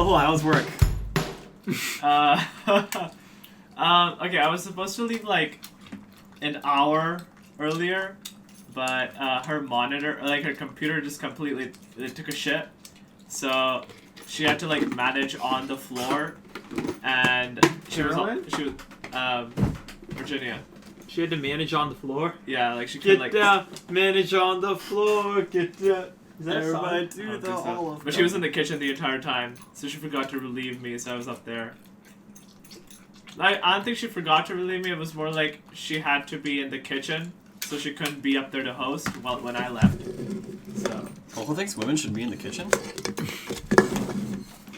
cool. How was work? Okay, I was supposed to leave like an hour earlier, but her monitor, like her computer, just completely it took a shit. So she had to like manage on the floor, and she was Virginia. She had to manage on the floor. Yeah, like she couldn't Get down, manage on the floor. Get down. Is that Everybody a song? do the all of But she was in the kitchen the entire time, so she forgot to relieve me, so I was up there. I don't think she forgot to relieve me, it was more like she had to be in the kitchen, so she couldn't be up there to host when I left. So. Coco thinks women should be in the kitchen?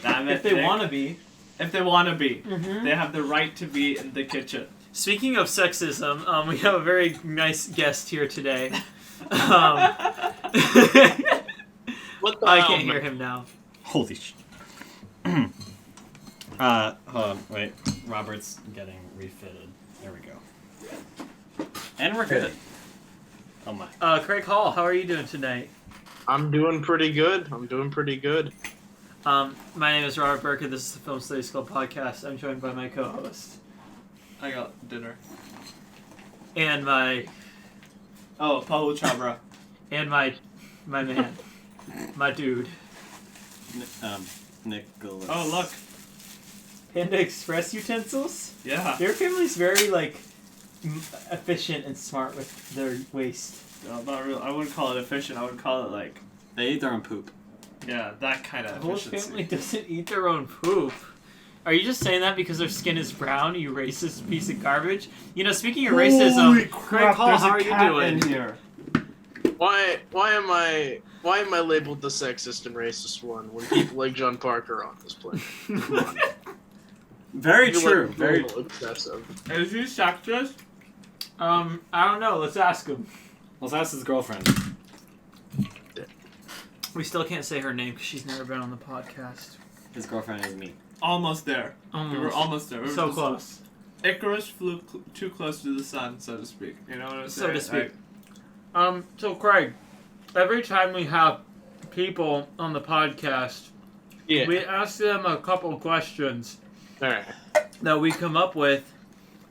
Damn it, If they Nick. want to be. If they want to be. Mm-hmm. They have the right to be in the kitchen. Speaking of sexism, we have a very nice guest here today. What the I hell, can't man? hear him now. Holy sh... hold on, wait. Robert's getting refitted. There we go. And we're good. Oh my. Craig Hall, how are you doing tonight? I'm doing pretty good. My name is Robert Burke, and this is the Film Studies Club podcast. I'm joined by my co-host. I got dinner. And my... Oh, Paulo Chabra. And my man. My dude. Nicholas. Oh, look. Panda Express utensils? Yeah. Their family's very, like, efficient and smart with their waste. No, not really. I wouldn't call it efficient. I would call it like, They eat their own poop. yeah, that kind of The whole efficiency. family doesn't eat their own poop. Are you just saying that because their skin is brown, you racist piece of garbage? You know, speaking of racism, Craig Hall, how are you doing? in here. Why am I labeled the sexist and racist one when people like John Parker are on this planet? Very You're, true. like, Very. a little excessive. Is he sexist? I don't know. Let's ask him. Let's ask his girlfriend. We still can't say her name because she's never been on the podcast. His girlfriend is me. Almost there. Almost. We were almost there. We were So just- close. Icarus flew too close to the sun, so to speak. You know what I'm saying? So to speak. So Craig, every time we have people on the podcast, Yeah. we ask them a couple questions Alright. that we come up with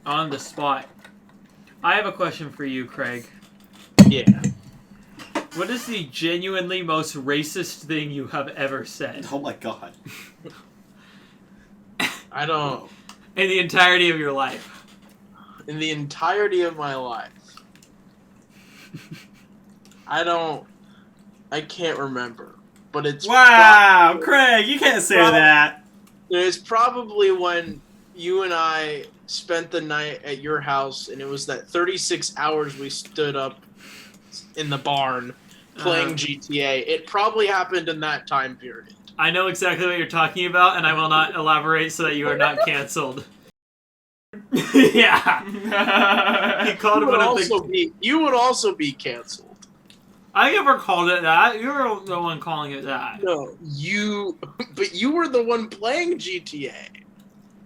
on the spot. I have a question for you, Craig. Yeah. What is the genuinely most racist thing you have ever said Oh my god. I don't. in the entirety of your life? In the entirety of my life, I can't remember. But it's Wow, Craig, you can't say that. It's probably when you and I spent the night at your house, and it was that 36 hours we stood up in the barn playing GTA. It probably happened in that time period. I know exactly what you're talking about, and I will not elaborate so that you are not canceled. Yeah. He called You it would, one of the... you would also be canceled. I never called it that. You were the one calling it that. No, but you were the one playing GTA.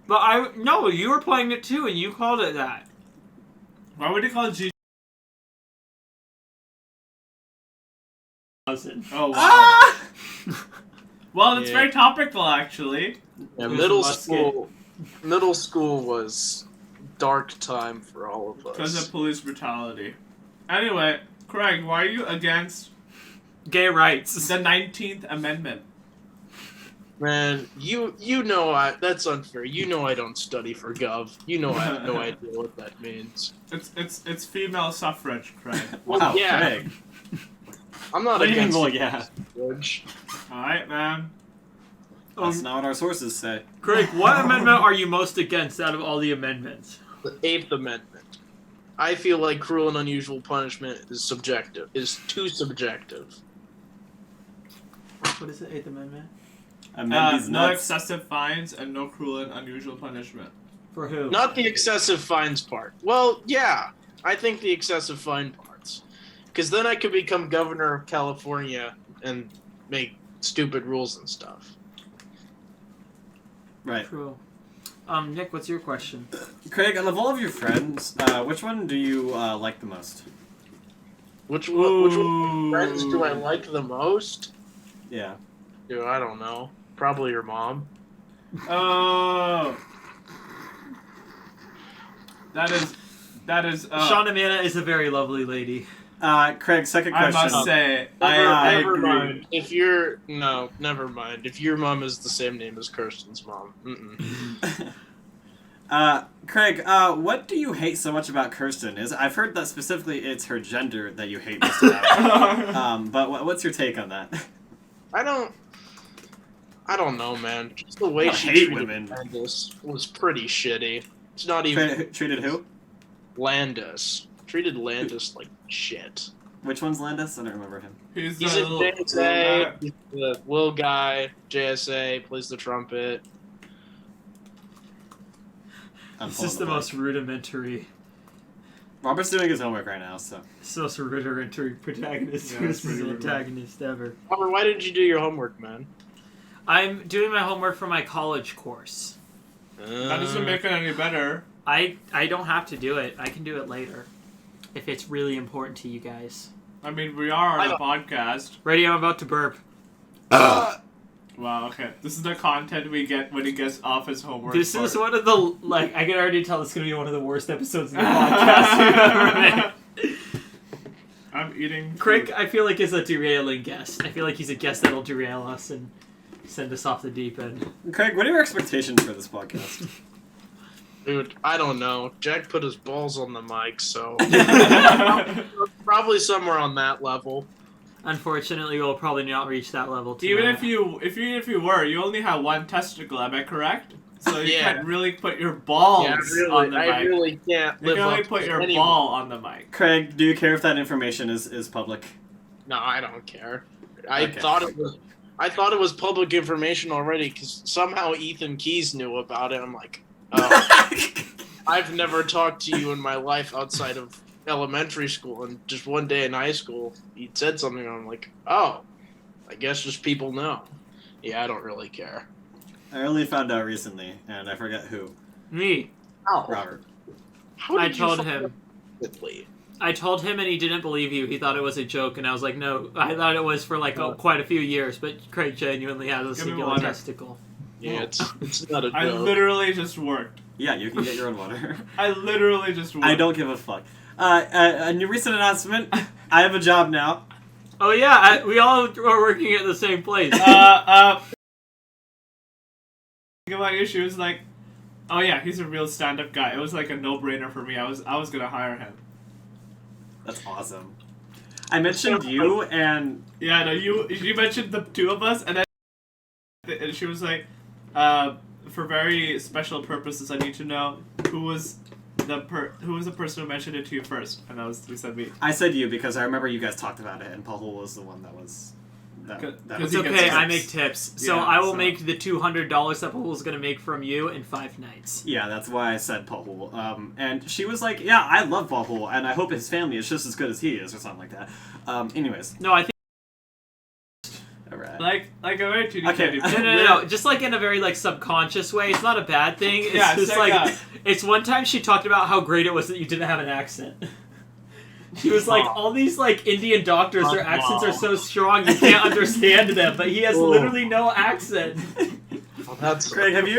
But no, you were playing it too, and you called it that. Why would he call it G? Oh wow. Ah! Well, it's Yeah. very topical, actually. Yeah, Who's middle musket? school was dark time for all of Because us. of police brutality. Anyway, Craig, why are you against Gay rights. the 19th Amendment? Man, you know that's unfair. You know I don't study for Gov. You know I have no idea what that means. It's female suffrage, Craig. Wow, Yeah. Craig. I'm not What do you mean, against well, yeah. suffrage. Alright, man. That's not what our sources say. Craig, what amendment are you most against out of all the amendments? The 8th Amendment. I feel like cruel and unusual punishment is too subjective. What is the 8th Amendment? Amend these No nuts. excessive fines and no cruel and unusual punishment. For who? Not the excessive fines part. Well, yeah, I think the excessive fine parts. Because then I could become governor of California and make stupid rules and stuff. Right. True. Nick, what's your question? Craig, out of all of your friends, which one do you like the most? Which one of my friends do I like the most? Yeah. Dude, I don't know. Probably your mom. Oh. That is. Shauna Mana is a very lovely lady. Craig, second I question. must say, Never agree. mind. Never mind. If your mom is the same name as Kirsten's mom. Craig, what do you hate so much about Kirsten? I've heard that specifically it's her gender that you hate most about. But what's your take on that? I don't know, man. Just the way I she hate treated women. Landis was pretty shitty. It's not even Treated who? Landis. Treated Landis like shit. Which one's Landis? I don't remember him. He's He's a a little- JSA. He's the little guy. JSA plays the trumpet. I'm This pulling is the plug. most rudimentary. Robert's doing his homework right now, so. It's the most rudimentary protagonist Yeah, it's versus pretty rudimentary. antagonist ever. Robert, why didn't you do your homework, man? I'm doing my homework for my college course. That doesn't make it any better. I don't have to do it. I can do it later. If it's really important to you guys. I mean, we are on a podcast. Ready, I'm about to burp. Wow, okay. This is the content we get when he gets off his homework. This is part. one of the, I can already tell it's going to be one of the worst episodes of the podcast we've ever made. I'm eating. Craig, I feel like, is a derailing guest. I feel like he's a guest that'll derail us and send us off the deep end. Craig, what are your expectations for this podcast? Dude, I don't know. Jack put his balls on the mic, so probably somewhere on that level. Unfortunately, we'll probably not reach that level tonight. Even if you were, you only have one testicle. Am I correct? So you Yeah. can't really put your balls on the mic. I really can't You live can only up put to your any- ball on the mic. Craig, do you care if that information is public? No, I don't care. I Okay. thought it was public information already because somehow Ethan Keys knew about it. I'm like, oh, I've never talked to you in my life outside of elementary school, and just one day in high school, he said something, and I'm like, oh, I guess just people know. Yeah, I don't really care. I only found out recently, and I forget who. Me. Oh, Robert. how I did you told find him. out quickly? I told him and he didn't believe you. He thought it was a joke, and I was like, no, I thought it was for quite a few years, but Craig genuinely has a Give me singular water. testicle. Yeah, it's not a I joke. literally just worked. Yeah, you can get your own water. I literally just worked. I don't give a fuck. A new recent announcement. I have a job now. Oh yeah, we all are working at the same place. Think about you. She was like, "Oh yeah, he's a real stand-up guy." It was like a no-brainer for me. I was gonna hire him. That's awesome. I mentioned you, and Yeah, no, you mentioned the two of us, and and she was like, "For very special purposes, I need to know who was the person who mentioned it to you first." And we said me. I said you because I remember you guys talked about it, and Paul was the one that was. That Because was It's he gets okay, I tips. make tips. So Yeah, I will so- make the $200 that Paul's gonna make from you in 5 nights. Yeah, that's why I said Paul. And she was like, "Yeah, I love Paul, and I hope his family is just as good as he is, or something like that." Anyways, No, I think alright. Like a very 2D Okay. candy. no. Just like in a very subconscious way. It's not a bad thing. It's Yeah, just check like out. it's one time she talked about how great it was that you didn't have an accent. She was like, all these Indian doctors, their accents are so strong you can't understand them, but he has literally no accent. Well, that's Craig, have you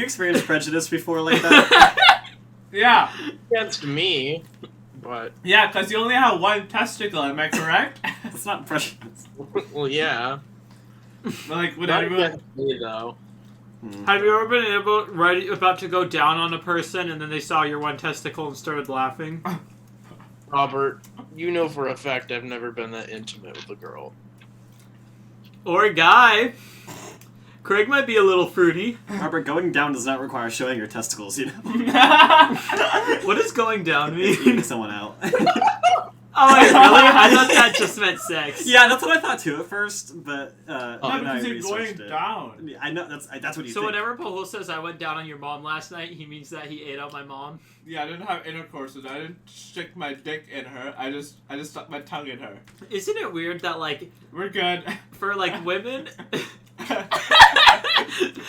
experienced prejudice before like that? Yeah, against me, but yeah, because you only have one testicle. Am I correct? It's not prejudice. well, yeah. Like would Not everyone? against me though. Have you ever been about to go down on a person and then they saw your one testicle and started laughing? Robert, you know for a fact I've never been that intimate with a girl. Or a guy. Craig might be a little fruity. Robert, going down does not require showing your testicles, you know? What does going down It's eating mean? someone out. Oh, wait, really? I thought that just meant sex. Yeah, that's what I thought too at first, but No, then I because you're going researched it. down. Yeah, I know that's what you So think. whenever Pahul says I went down on your mom last night, he means that he ate out my mom? Yeah, I didn't have intercourse with her. I didn't stick my dick in her. I just stuck my tongue in her. Isn't it weird that, We're good. for, women...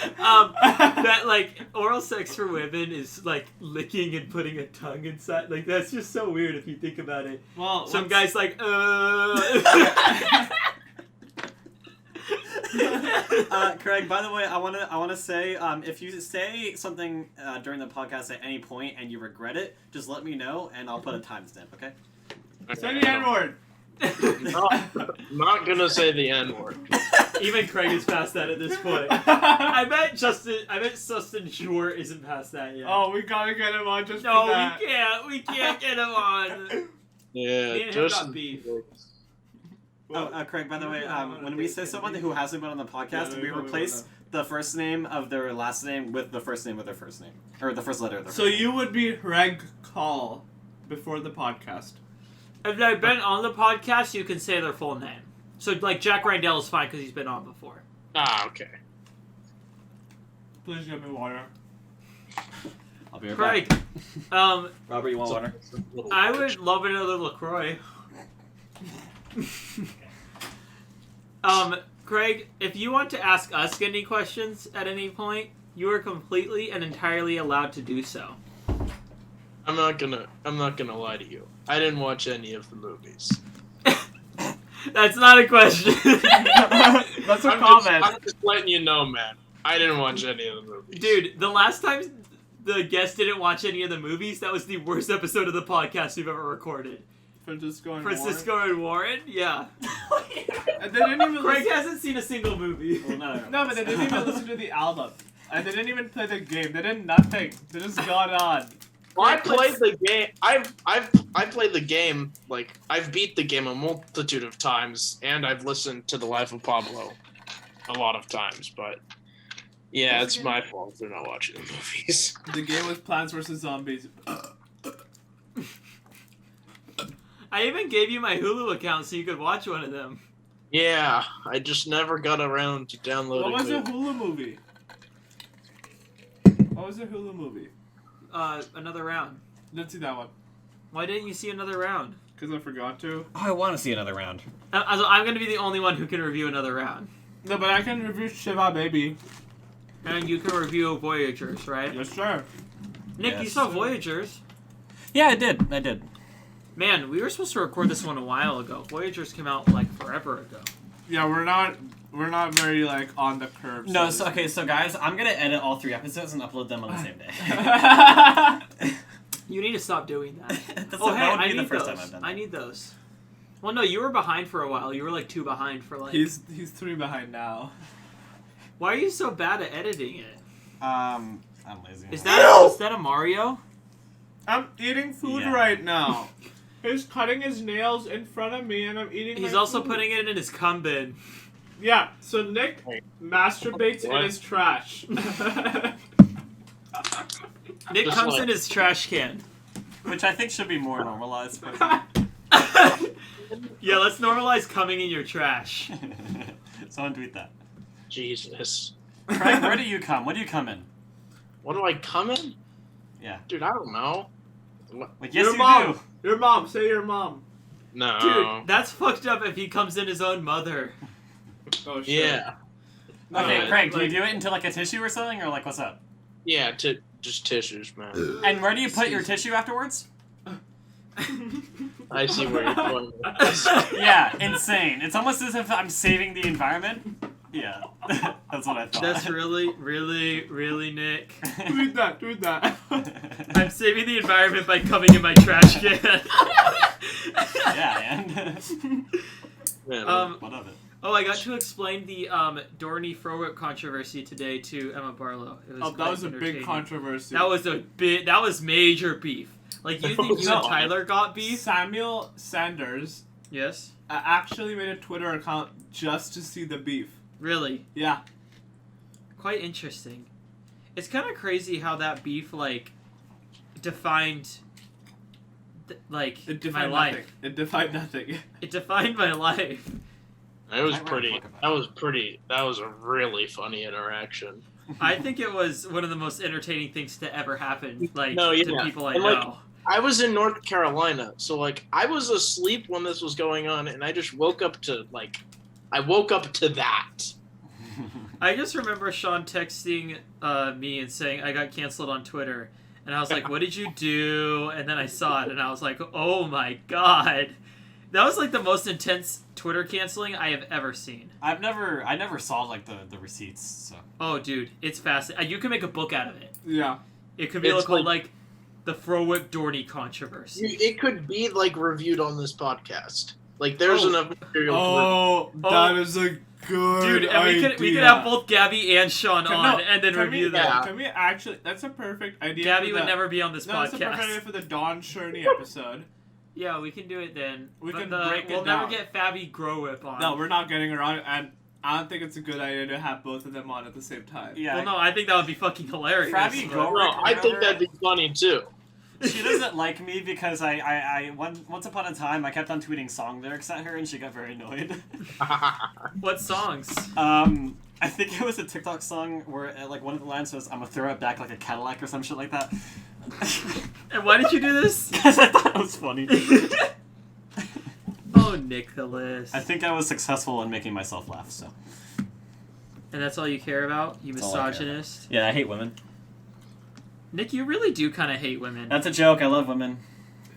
that oral sex for women is licking and putting a tongue inside. That's just so weird if you think about it. Well, Some once- guys Craig, by the way, I wanna say, if you say something during the podcast at any point and you regret it, just let me know and I'll put a timestamp. Okay? Say the N-word. I'm not gonna say the N-word. Even Craig is past that at this point. I bet Justin Short isn't past that yet. Oh, we gotta get him on just no, for that. we can't get him on. Yeah, Me and him just got beef. Craig, by the way, when we say someone who hasn't been on the podcast, Yeah, we replace the first name of their last name with the first name of their first name. Or the first letter of their So first name. you would be Reg Call before the podcast. If they've been on the podcast, you can say their full name. So, like, Jack Rydell is fine because he's been on before. Ah, okay. Please give me water. I'll be right Craig, back. Robert, you want water? I would love another LaCroix. Craig, if you want to ask us any questions at any point, you are completely and entirely allowed to do so. I'm not gonna lie to you. I didn't watch any of the movies. That's not a question. That's a comment. I'm just letting you know, man. I didn't watch any of the movies. Dude, the last time the guest didn't watch any of the movies, that was the worst episode of the podcast we've ever recorded. Francisco and Francisco and Warren? Yeah. And they didn't even Craig listen. hasn't seen a single movie. Well, no. No, but they didn't even listen to the album. And they didn't even play the game. They did nothing. They just got on. Well, I played the game. I've played the game. Like, I've beat the game a multitude of times, and I've listened to The Life of Pablo a lot of times. But yeah, it's my fault they're not watching the movies. The game was Plants vs. Zombies. I even gave you my Hulu account so you could watch one of them. Yeah, I just never got around to downloading. What was a it. Hulu movie? What was a Hulu movie? Another round. Didn't see that one. Why didn't you see another round? Because I forgot to. Oh, I want to see another round. I'm going to be the only one who can review another round. No, but I can review Shiva Baby. And you can review Voyagers, right? Yes, sir. Nick, you Yes, saw sir. Voyagers. Yeah, I did. Man, we were supposed to record this one a while ago. Voyagers came out like forever ago. Yeah, we're not very like on the curve. No, to so speak. guys, I'm gonna edit all 3 episodes and upload them on the same day. You need to stop doing that. That Oh, hey, would I be the need first those. time I've done I that. need those. Well, no, you were behind for a while. You were like 2 behind for like... He's 3 behind now. Why are you so bad at editing it? I'm lazy. Is that a Mario? I'm eating food Yeah. right now. He's cutting his nails in front of me, and I'm eating. He's my also food. putting it in his cum bin. Yeah. So Nick Wait. masturbates What? in his trash. Nick Just comes like- in his trash can. Which I think should be more normalized. But... Yeah, let's normalize coming in your trash. Someone tweet that. Jesus. Craig, where do you come? What do you come in? What do I come in? Yeah. Dude, I don't know. Like, yes, Your you mom. do. Your mom. Say your mom. No. Dude, that's fucked up if he comes in his own mother. Oh shit. Yeah. No, Okay, like- Craig, do you like- do it into like a tissue or something, or like what's up? Yeah, just tissues, man. And where do you put your tissue afterwards? I see where you're going with this. Yeah, insane. It's almost as if I'm saving the environment. Yeah, that's what I thought. That's really, really Nick. Tweet that. Tweet that. I'm saving the environment by coming in my trash can. Yeah, and Man, what of it? Oh, I got to explain the Dorney Frowick controversy today to Emma Barlow. It was Oh, that quite was a big entertaining. controversy. That was major beef. Like, you think you No. and Tyler got beef? Samuel Sanders Yes. actually made a Twitter account just to see the beef. Really? Yeah. Quite interesting. It's kind of crazy how that beef, like, defined, It my defined life. nothing. It defined nothing. It defined my life. it was I read a pretty. book about That was a really funny interaction. I think it was one of the most entertaining things to ever happen, like, No, to yeah. people I And, like, know. I was in North Carolina, so like I was asleep when this was going on, and I just woke up to that. I just remember Sean texting me and saying I got canceled on Twitter, and I was like, "What did you do?" And then I saw it, and I was like, "Oh my god!" That was like the most intense Twitter canceling I have ever seen. I never saw like the receipts. So. Oh, dude, it's fast. You can make a book out of it. Yeah. It could be It's called like the Frowick Dorney controversy. It could be like reviewed on this podcast. Like there's enough material. Oh, that is a good Dude, and we could have both Gabby and Sean on and then review them. Can we actually? That's a perfect idea. Gabby would never be on this That's a perfect idea podcast. for the Don Sherney episode. Yeah, we can do it then. We can But break it we'll down. never get Fabi Growip on. No, we're not getting her on, and I don't think it's a good idea to have both of them on at the same time. Yeah. Well, no, I think that would be fucking hilarious. Fabi but- Growip- No, I think that'd be funny too. She doesn't like me because once upon a time I kept on tweeting song lyrics at her and she got very annoyed. What songs? I think it was a TikTok song where like one of the lines was "I'm gonna throw it back like a Cadillac" or some shit like that. And why did you do this? Because I thought it was funny. Oh, Nicholas. I think I was successful in making myself laugh. So. And that's all you care about? You That's all I care misogynist? Yeah, I hate women. Nick, you really do kind of hate women. That's a joke. I love women.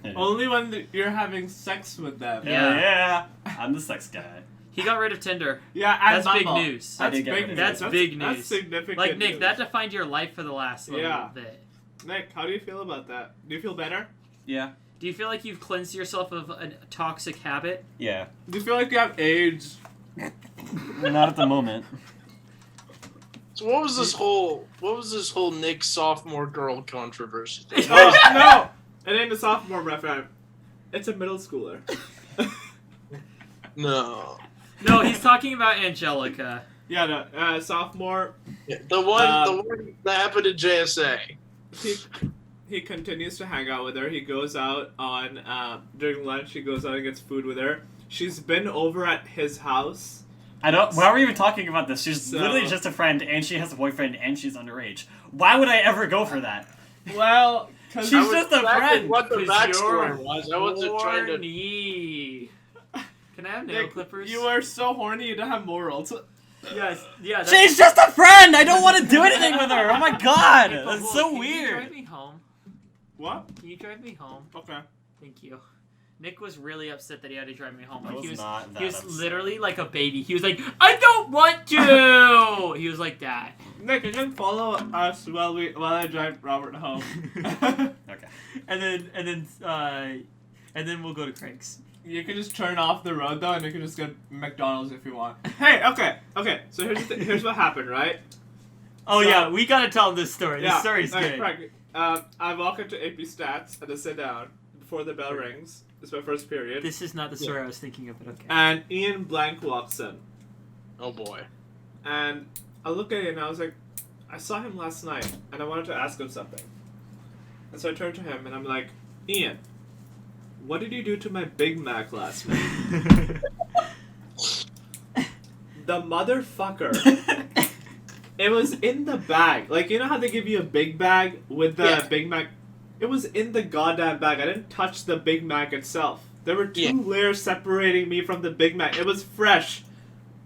Yeah. Only when you're having sex with them. Yeah. I'm the sex guy. He got rid of Tinder. Yeah, and That's big Bumble. news. I That's did get rid big of news. That's big news. That's significant. Like, Nick, news. that defined your life for the last little Yeah. bit. Nick, how do you feel about that? Do you feel better? Yeah. Do you feel like you've cleansed yourself of a toxic habit? Yeah. Do you feel like you have AIDS? Not at the moment. So what was this whole Nick sophomore girl controversy thing? No! It ain't a sophomore, my friend. It's a middle schooler. No. No, he's talking about Angelica. Yeah, no, sophomore. Yeah, the one that happened at JSA. He continues to hang out with her. He goes out on during lunch. He goes out and gets food with her. She's been over at his house. I don't. Why are we even talking about this? She's So- literally just a friend, and she has a boyfriend, and she's underage. Why would I ever go for that? Well, because She's just a friend. What the 'Cause backstory you're was. I wasn't trying to. horny. Can I have nail Nick, clippers? you are so horny. You don't have morals. Yes, yeah. That's... She's just a friend. I don't want to do anything with her. Oh my god, Hey, that's Paul, so can you weird. drive me home? What? Can you drive me home? Okay. Thank you. Nick was really upset that he had to drive me home. I Like, was he was not that he was upset. literally like a baby. He was like, I don't want to. He was like that. Nick, you can follow us while I drive Robert home. Okay. And then we'll go to Craig's. You can just turn off the road though, and you can just get McDonald's if you want. Hey, okay. So here's what happened, right? Oh So- yeah, we gotta tell this story. This story's okay, good. Frank, I walk into AP Stats and I sit down before the bell rings. It's my first period. This is not the story I was thinking of, but okay. And Ian Blank walks in. Oh boy. And I look at him and I was like, I saw him last night and I wanted to ask him something. And so I turned to him and I'm like, Ian, what did you do to my Big Mac last night? The motherfucker. It was in the bag. Like, you know how they give you a big bag with the Yeah. Big Mac? It was in the goddamn bag. I didn't touch the Big Mac itself. There were two Yeah. layers separating me from the Big Mac. It was fresh.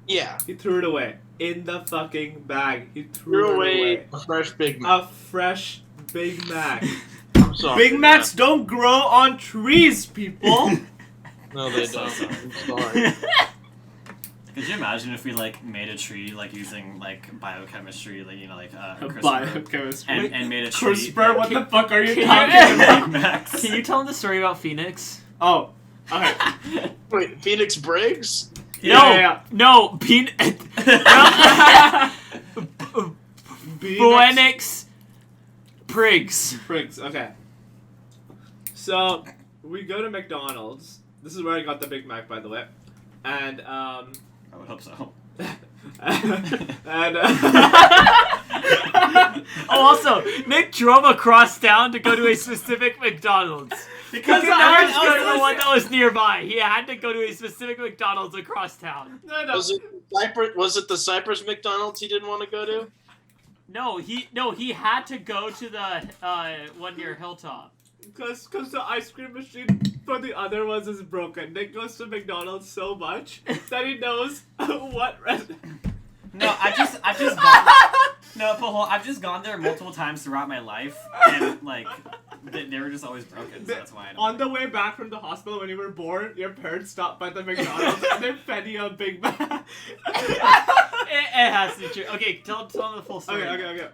Yeah. He threw it away. In the fucking bag. He threw Threw it away a fresh Big Mac. A fresh Big Mac. I'm sorry. Big Macs don't grow on trees, people. No, they So don't. sorry. I'm sorry. Could you imagine if we like made a tree like using like biochemistry, like CRISPR, Biochemistry. and made a tree? CRISPR, what the fuck are you Can talking you- about? Big Macs. Can you tell him the story about Phoenix? Oh, okay. Wait, Phoenix Briggs? Yeah. No, Phoenix. Phoenix Prigs. Prigs, okay. So, we go to McDonald's. This is where I got the Big Mac, by the way. And, I would hope so. and, Oh, also, Nick drove across town to go to a specific McDonald's. He Because could I not was just go to the listening- one that was nearby. He had to go to a specific McDonald's across town. no. Was it the Cypress McDonald's he didn't want to go to? No, he had to go to the one near Hilltop. Because the ice cream machine for the other ones is broken. Nick goes to McDonald's so much that he knows what No, I've just gone. No, Pahol, I've just gone there multiple times throughout my life, and like They were just always broken, so that's why I don't. On the way back from the hospital when you were born, your parents stopped by the McDonald's and they fed you a Big Mac. It has to be true. Okay, tell them the full story. Okay.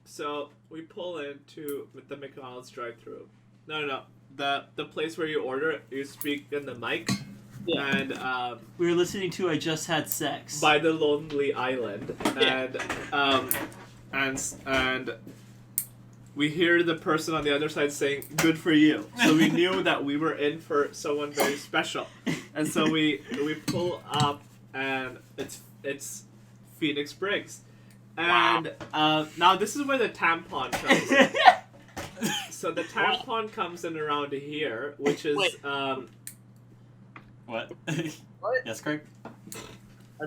So we pull into the McDonald's drive-thru. No. The place where you order, you speak in the mic. Yeah. And We were listening to "I Just Had Sex" by the Lonely Island, Yeah. and we hear the person on the other side saying "Good for you," so we knew that we were in for someone very special, and so we pull up, and it's Phoenix Briggs, and now this is where the tampon comes in. So the tampon comes in around here, which is Wait. What? What? Yes, Craig?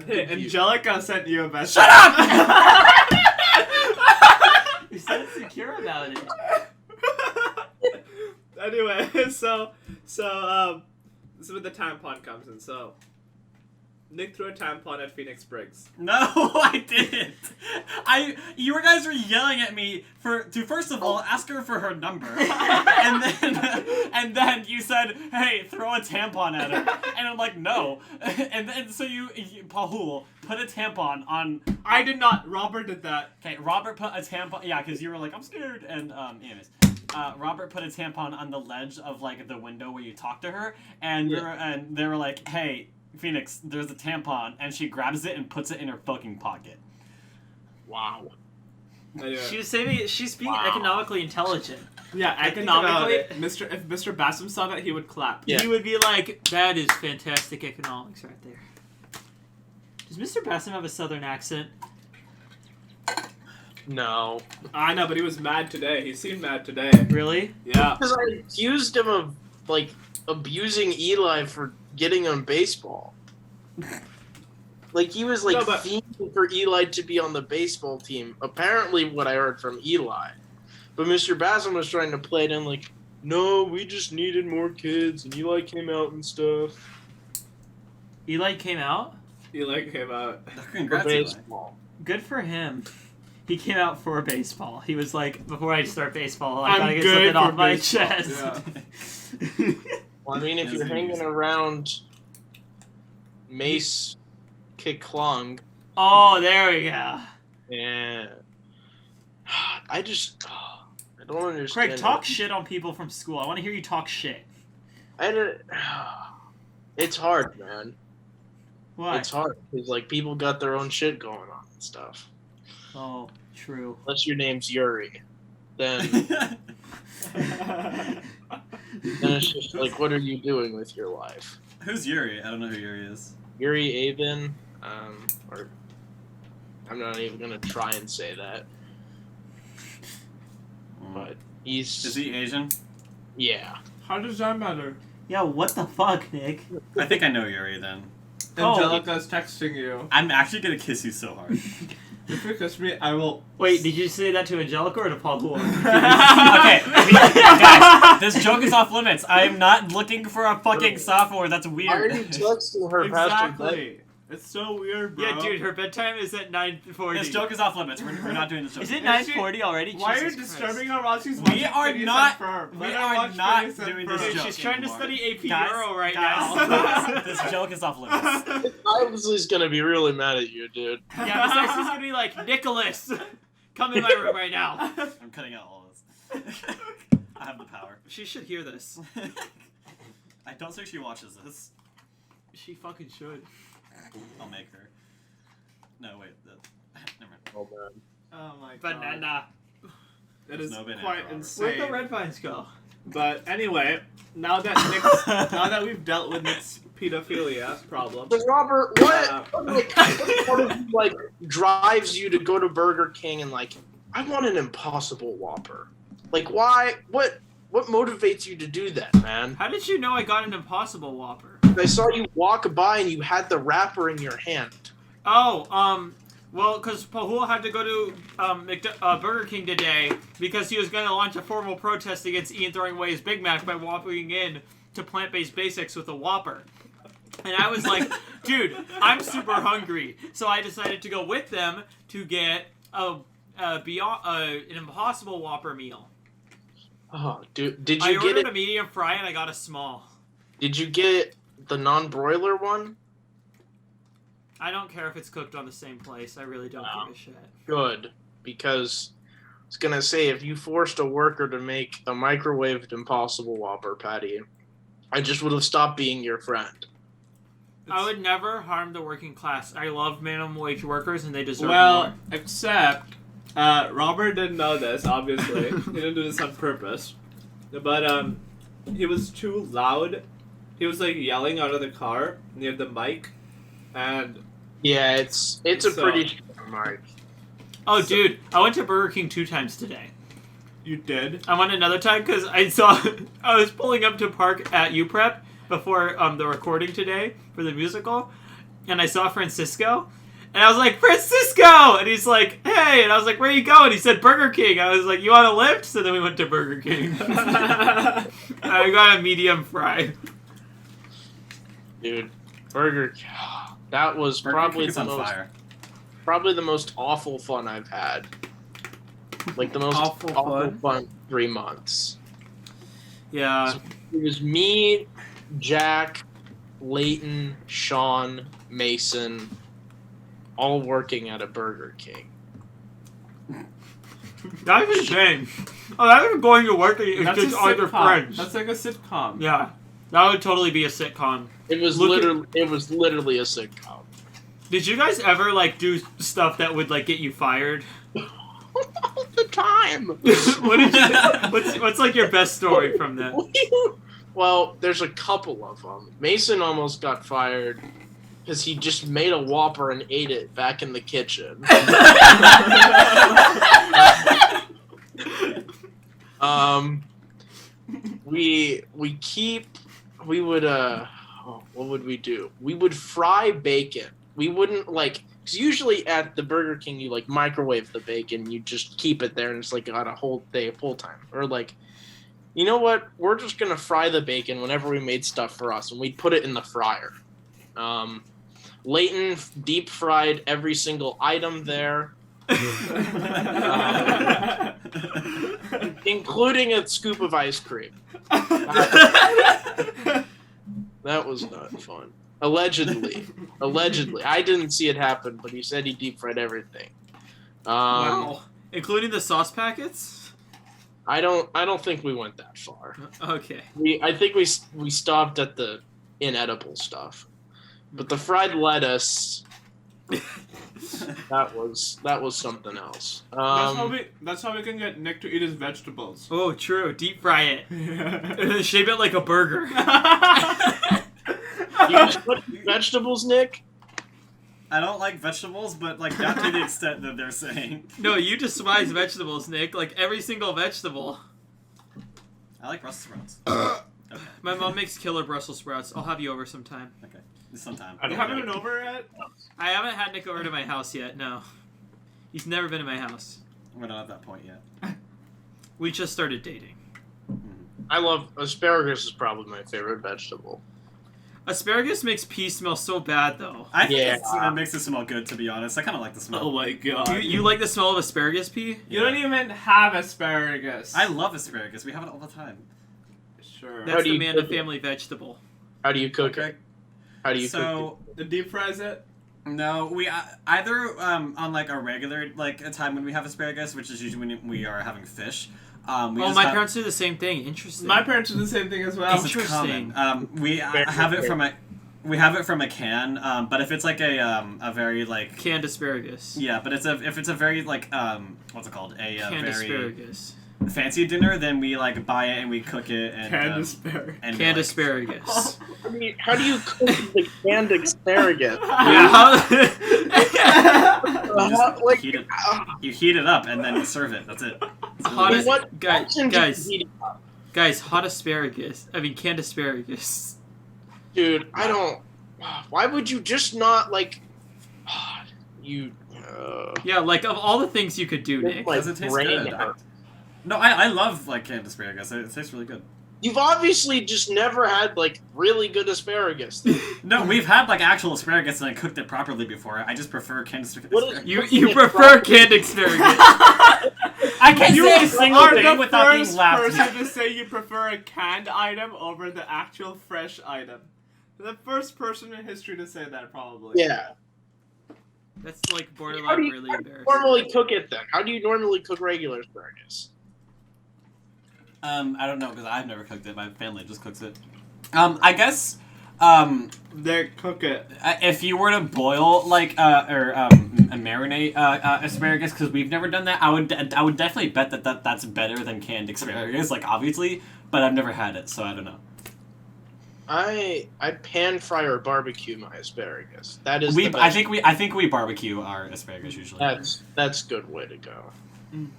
Hey, Angelica sent you a message. Shut up! You said secure about it. Anyway, so this is where the tampon comes in. So Nick threw a tampon at Phoenix Briggs. No, I didn't. You guys were yelling at me to first of all ask her for her number, and then you said, "Hey, throw a tampon at her," and I'm like, "No," and then so you Pahul put a tampon on. I did not. Robert did that. Okay, Robert put a tampon. Yeah, because you were like, "I'm scared," and anyways. Robert put a tampon on the ledge of like the window where you talk to her, and they were like, "Hey, Phoenix, there's a tampon," and she grabs it and puts it in her fucking pocket. Wow. Anyway. She's being economically intelligent. Yeah, economically, if Mr. Bassam saw that, he would clap. Yeah. He would be like, "That is fantastic economics right there." Does Mr. Bassam have a southern accent? No. I know, but he was mad today. He seemed mad today. Really? Yeah. Because I accused him of, like, abusing Eli for getting on baseball. Like, he was, like, No, but- fiending for Eli to be on the baseball team. Apparently what I heard from Eli. But Mr. Bassam was trying to play it in, like, no, we just needed more kids, and Eli came out and stuff. Eli came out? Eli came out. For Congrats, Eli. baseball. Good for him. He came out for baseball. He was like, before I start baseball, I I'm gotta get good something for off my baseball. chest. Well, I mean, if That's you're hanging amazing. around Mace Kiklung, Oh, there we go. yeah. I don't understand. Craig, talk shit on people from school. I want to hear you talk shit. It's hard, man. Why? It's hard because like people got their own shit going on and stuff. Oh, true. Unless your name's Yuri, then it's just like, what are you doing with your life? Who's Yuri? I don't know who Yuri is. Yuri Avin, or I'm not even gonna try and say that, but Is he Asian? yeah. How does that matter? Yeah, what the fuck, Nick? I think I know Yuri then. Oh. Angelica's texting you. I'm actually gonna kiss you so hard. If you kiss me, I will. Wait, did you say that to Angelica or to Paul Hoare? Okay, guys, this joke is off limits. I'm not looking for a fucking sophomore. That's Why are weird. you texting her past her bed? Exactly. It's so weird, bro. Yeah, dude, her bedtime is at 9:40. This joke is off limits. We're not doing this joke. Is it Is she- 9:40 already? Why are you Jesus disturbing Christ. her while she's We watching are Phineas not- and Ferb? we Let her are watch not Phineas and doing Ferb. this Dude, joke she's trying to anymore. study AP Guys, Euro right guys, now. this joke is off limits. Obviously, gonna be really mad at you, dude. Yeah, besides, he's gonna be like, Nicholas, come in my room right now. I'm cutting out all this. I have the power. She should hear this. I don't think she watches this. She fucking should. I'll make her. No, wait. Never mind. Oh man. Oh my god. Banana. It is No banana, quite Robert. insane. Where'd the red vines go? But anyway, now that we've dealt with Nick's pedophilia problem, So Robert, what part of you, like, drives you to go to Burger King and like, I want an Impossible Whopper? Like, why? What motivates you to do that, man? How did you know I got an Impossible Whopper? I saw you walk by and you had the wrapper in your hand. Oh, well, because Pahul had to go to Burger King today because he was going to launch a formal protest against Ian throwing away his Big Mac by walking in to Plant-Based Basics with a Whopper. And I was like, dude, I'm super hungry. So I decided to go with them to get an Impossible Whopper meal. Oh, dude, did I you get ordered it? a medium fry and I got a small. Did you get the non-broiler one? I don't care if it's cooked on the same place. I really don't give a shit. Good, because I was gonna say if you forced a worker to make a microwaved Impossible Whopper patty, I just would have stopped being your friend. I would never harm the working class. I love minimum wage workers and they deserve Well, more. except Robert didn't know this. Obviously, he didn't do this on purpose. But he was too loud. He was like yelling out of the car near the mic, and Yeah, it's a So- pretty strong mic. Oh, dude, I went to Burger King 2 times today. you did. I went another time because I was pulling up to park at UPrep before the recording today for the musical, and I saw Francisco, and I was like, Francisco! And he's like, hey! And I was like, where you going? He said, Burger King. I was like, you want a lift? So then we went to Burger King. I got a medium fry. Dude, Burger that was Burger probably King is the on most fire. probably the most awful fun I've had. Like the most Awful awful fun? fun 3 months. Yeah. It was me, Jack, Leighton, Sean, Mason, all working at a Burger King. That's insane. Oh, that's like going to work and That's just a all your sitcom. friends. That's like a sitcom. Yeah. That would totally be a sitcom. It was Look literally a sitcom. Did you guys ever, like, do stuff that would, like, get you fired? All the time. What did you do? What's like, your best story from that? Well, there's a couple of them. Mason almost got fired because he just made a Whopper and ate it back in the kitchen. We would what would we do? We would fry bacon. We wouldn't because usually at the Burger King you like microwave the bacon. You just keep it there and it's like got a whole day full time. Or like, you know what? We're just gonna fry the bacon whenever we made stuff for us, and we'd put it in the fryer. Leighton deep fried every single item there, including a scoop of ice cream. That was not fun. Allegedly. I didn't see it happen, but he said he deep fried everything. Wow. Including the sauce packets? I don't think we went that far. Okay. I think we stopped at the inedible stuff. But the fried lettuce that was something else. That's how we can get Nick to eat his vegetables. Oh, true. Deep fry it. Yeah. And then shape it like a burger. You just put vegetables, Nick? I don't like vegetables, but like not to the extent that they're saying. No, you despise vegetables, Nick. Like every single vegetable. I like Brussels sprouts. Okay. My mom makes killer Brussels sprouts. I'll have you over sometime. Okay. Sometime. I You don't haven't like been over yet? I haven't had Nick over to my house yet, no. He's never been to my house. We're not at that point yet. We just started dating. I love asparagus is probably my favorite vegetable. Asparagus makes pee smell so bad, though. I think Yeah. it makes it smell good, to be honest. I kind of like the smell. Oh my god. You like the smell of asparagus pee? You don't even have asparagus. I love asparagus. We have it all the time. Sure. That's do the you Amanda cook it? family vegetable. How do you cook Okay. it? How do you So cook The deep fries it? no, we either on like a regular like a time when we have asparagus, which is usually when we are having fish. We Oh, just my have- parents do the same thing. Interesting. My parents do the same thing as well. It's Interesting. common. We have it from a can. But if it's like a very like Canned asparagus. yeah, but if it's a very like what's it called Canned very asparagus. fancy dinner, then we like buy it and we cook it and Canned asparagus. and Canned like, asparagus. it? How do you cook the canned asparagus? Yeah, how- You just Like, heat it. You heat it up and then you serve it. That's it. It's really Hot easy. as- what guys, option do you guys. heat it? guys, hot asparagus. I mean, canned asparagus. Dude, I don't. Why would you just not like? You. Yeah, like of all the things you could do, Nick. Like Does it taste brain good? hurt. No, I love like canned asparagus. It tastes really good. You've obviously just never had like really good asparagus. No, we've had like actual asparagus and I cooked it properly before. I just prefer canned asparagus. You prefer canned asparagus. I can't You say a single are thing the without being first laughed at. person to say you prefer a canned item over the actual fresh item. The first person in history to say that, probably. Yeah. That's like How borderline do you really embarrassing. normally cook it then? How do you normally cook regular asparagus? I don't know because I've never cooked it. My family just cooks it. I guess They cook it. if you were to boil like marinate asparagus, because we've never done that, I would definitely bet that's better than canned asparagus. Like obviously, but I've never had it, so I don't know. I pan fry or barbecue my asparagus. That is We the best. I think we barbecue our asparagus usually. That's a good way to go. Can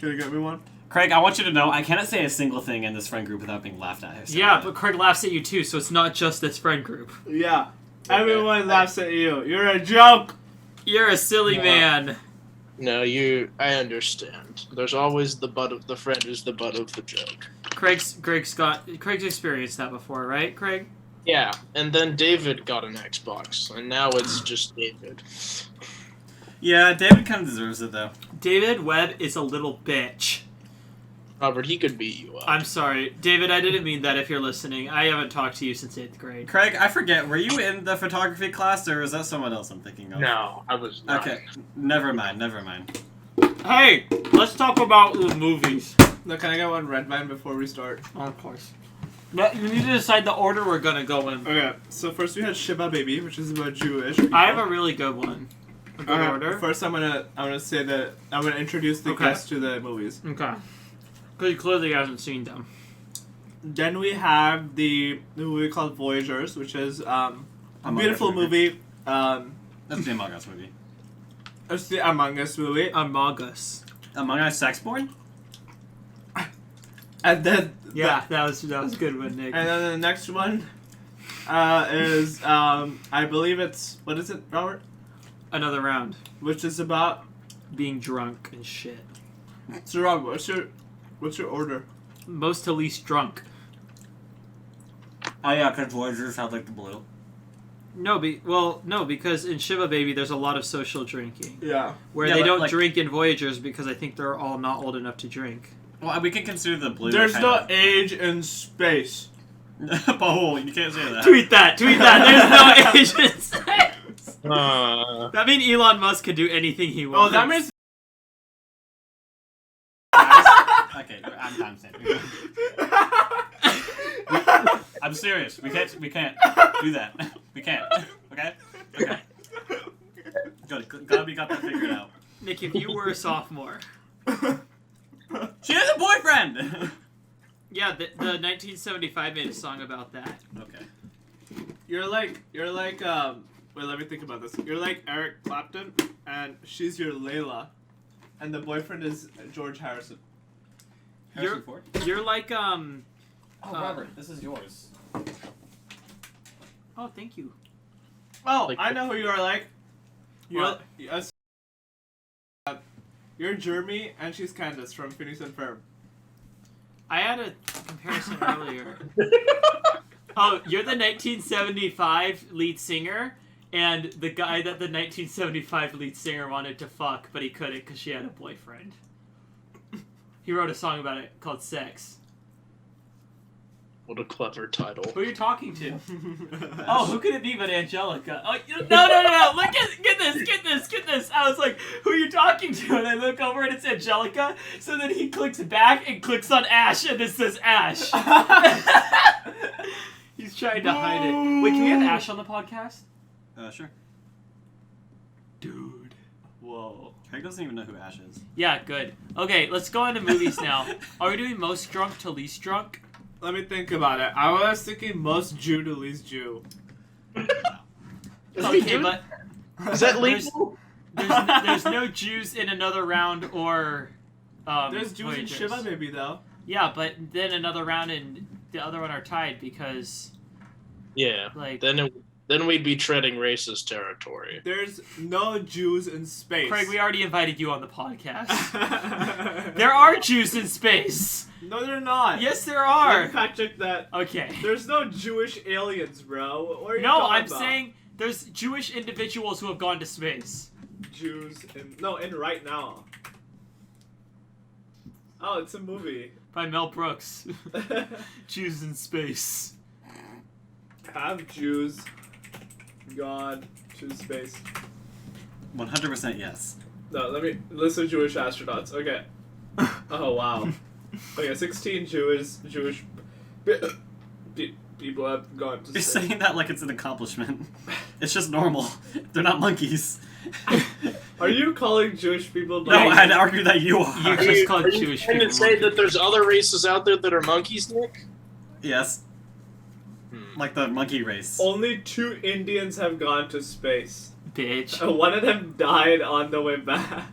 you get me one? Craig, I want you to know I cannot say a single thing in this friend group without being laughed at. Yeah, but Craig laughs at you too, so it's not just this friend group. Yeah. Everyone laughs at you. You're a joke. You're a silly Yeah. man. No, I understand. There's always the butt of the friend is the butt of the joke. Craig's experienced that before, right, Craig? Yeah, and then David got an Xbox, and now it's just David. Yeah, David kind of deserves it though. David Webb is a little bitch. Robert, he could beat you up. I'm sorry. David, I didn't mean that if you're listening. I haven't talked to you since 8th grade. Craig, I forget. Were you in the photography class, or is that someone else I'm thinking of? No, I was not. Okay, never mind. Hey, let's talk about the movies. Now, can I get one red vine before we start? Oh, of course. But you need to decide the order we're gonna go in. Okay, so first we had Shiba Baby, which is about Jewish people. I have a really good one. A good order? First, I'm gonna say that I'm gonna introduce the Okay. guests to the movies. Okay. Because he clearly hasn't seen them. Then we have the movie called Voyagers, which is a Among beautiful Us movie. That's the Among Us movie. It's the Among Us movie. Among Us. Among Us Sexborn? And then Yeah, that was a good one, Nick. and then the next one is I believe it's, what is it, Robert? Another round. Which is about, Being drunk and shit. so Robert, what's your order? Most to least drunk. Oh yeah, because Voyagers sounds like the blue. No, because in Shiva Baby there's a lot of social drinking. Yeah. Where Yeah, they but, don't like- drink in Voyagers because I think they're all not old enough to drink. Well, we can consider the blue. There's kind no of- age in space. Oh, you can't say that. Tweet that! There's no Asian sex! Uh, That means Elon Musk can do anything he Oh, wants. that means. Okay, I'm timestamping. I'm serious. We can't do that. We can't. Okay. Good. Glad we got that figured out. Nick, if you were a sophomore... She has a boyfriend. Yeah, the 1975 made a song about that. Okay. You're like, wait, let me think about this. You're like Eric Clapton, and she's your Layla, and the boyfriend is George Harrison. Harrison Ford. You're like, Oh, Robert, this is yours. Oh, thank you. Oh, Like- I know who you are like. You're, What? you're Jeremy, and she's Candace from Phineas and Ferb. I had a comparison earlier. Oh, you're the 1975 lead singer, and the guy that the 1975 lead singer wanted to fuck, but he couldn't because she had a boyfriend. He wrote a song about it called Sex. what a clever title. Who are you talking to? Oh, who could it be but Angelica? Oh, no! Look get this! I was like, who are you talking to? And I look over and it's Angelica. So then he clicks back and clicks on Ash, and it says Ash. He's trying to hide it. Wait, can we have Ash on the podcast? Sure. Dude. Whoa. Craig doesn't even know who Ash is. Yeah, good. Okay, let's go into movies now. Are we doing most drunk to least drunk? Let me think about it. I was thinking most Jew to least Jew. Okay, but Is that legal? there's no Jews in another round or There's Jews in Voyagers. Shiva Baby though. Yeah, but then another round and the other one are tied because Yeah. like Then it then we'd be treading racist territory. There's no Jews in space. Craig, we already invited you on the podcast. There are Jews in space. No, they're not. Yes, there Let are. me fact check that. Okay. There's no Jewish aliens, bro. What are you No, talking I'm about? saying there's Jewish individuals who have gone to space. Jews in right now. Oh, it's a movie. By Mel Brooks. Jews in space. Have Jews gone to space? 100% yes. No, list of Jewish astronauts. Okay. Oh wow. Okay, 16 Jewish people have gone to You're space. saying that like it's an accomplishment. It's just normal. They're not monkeys. Are you calling Jewish people? No, I'd argue that you are. You just called Jewish trying people to say monkeys. that there's other races out there that are monkeys, Nick? Yes. Like the monkey race. Only 2 Indians have gone to space. Bitch. One of them died on the way back.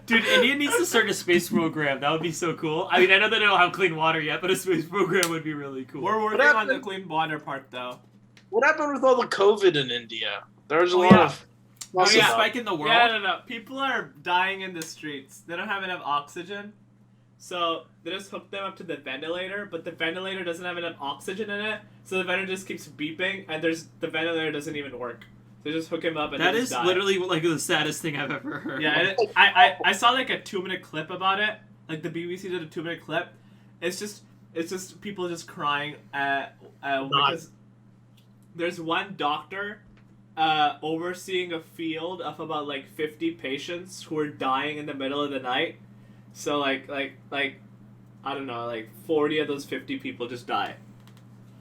Dude, India needs to start a space program. That would be so cool. I mean, I know they don't have clean water yet, but a space program would be really cool. We're working What on the happened? clean water part, though. What happened with all the COVID in India? There's a Oh, lot yeah. of... Oh, fuss yeah, about spike in the world. Yeah, no. People are dying in the streets. They don't have enough oxygen. So they just hook them up to the ventilator, but the ventilator doesn't have enough oxygen in it, so the ventilator just keeps beeping, and the ventilator doesn't even work. They just hook him up and That they is just die. literally like the saddest thing I've ever heard. Yeah, and I saw like a 2-minute clip about it. Like the BBC did a 2-minute clip. It's just people just crying because there's one doctor overseeing a field of about like 50 patients who are dying in the middle of the night. So like I don't know, like 40 of those 50 people just die.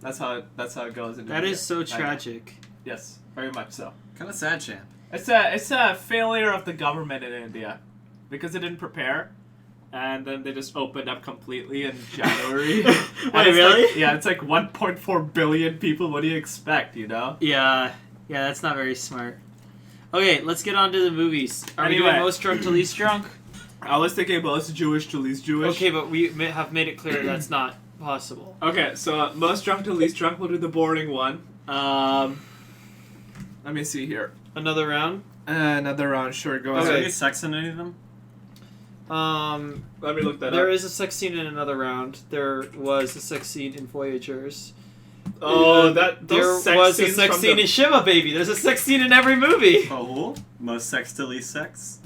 That's how it goes. That is so tragic. Yes, very much so. Kind of sad, champ. It's a failure of the government in India because they didn't prepare, and then they just opened up completely in January. Wait, And it's really? like- yeah, it's like 1.4 billion people. What do you expect? You know? Yeah, that's not very smart. Okay, let's get on to the movies. Are we Anyway. doing most drunk to least drunk? I was thinking most Jewish to least Jewish. Okay, but we have made it clear that's not possible. Okay, so most drunk to least drunk. We'll do the boring one. Let me see here. Another round. Another round. Sure, go Is there ahead. any sex in any of them? Let me look that There up. is a sex scene in another round. There was a sex scene in Voyagers. Oh, there those sex was a scenes sex from scene the- in Shiva Baby. There's a sex scene in every movie. Oh, most sex to least sex?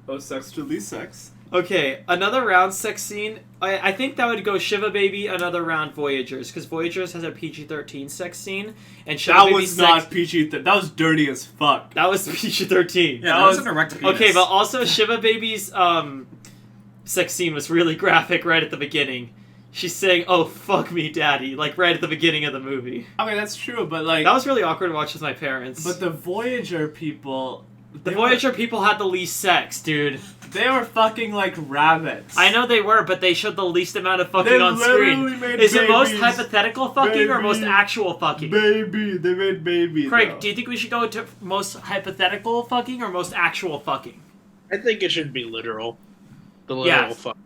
Oh, sex to least sex. Okay, another round sex scene. I think that would go Shiva Baby, another round Voyagers, because Voyagers has a PG-13 sex scene, and Shiva That Baby was sex, not PG. That was dirty as fuck. That was PG-13. Yeah, That that was was- an erect penis. Okay, but also Shiva Baby's sex scene was really graphic right at the beginning. She's saying, "Oh fuck me, daddy," like right at the beginning of the movie. Okay, that's true, but like, That was really awkward to watch with my parents. but the Voyager people, the Voyager people had the least sex, dude. they were fucking like rabbits. I know they were, but they showed the least amount of fucking They on screen. literally made Is it most babies. hypothetical fucking or most Baby. actual fucking? Baby, they made baby. Craig, though. do you think we should go to most hypothetical fucking or most actual fucking? I think it should be literal. The literal Yeah. fuck.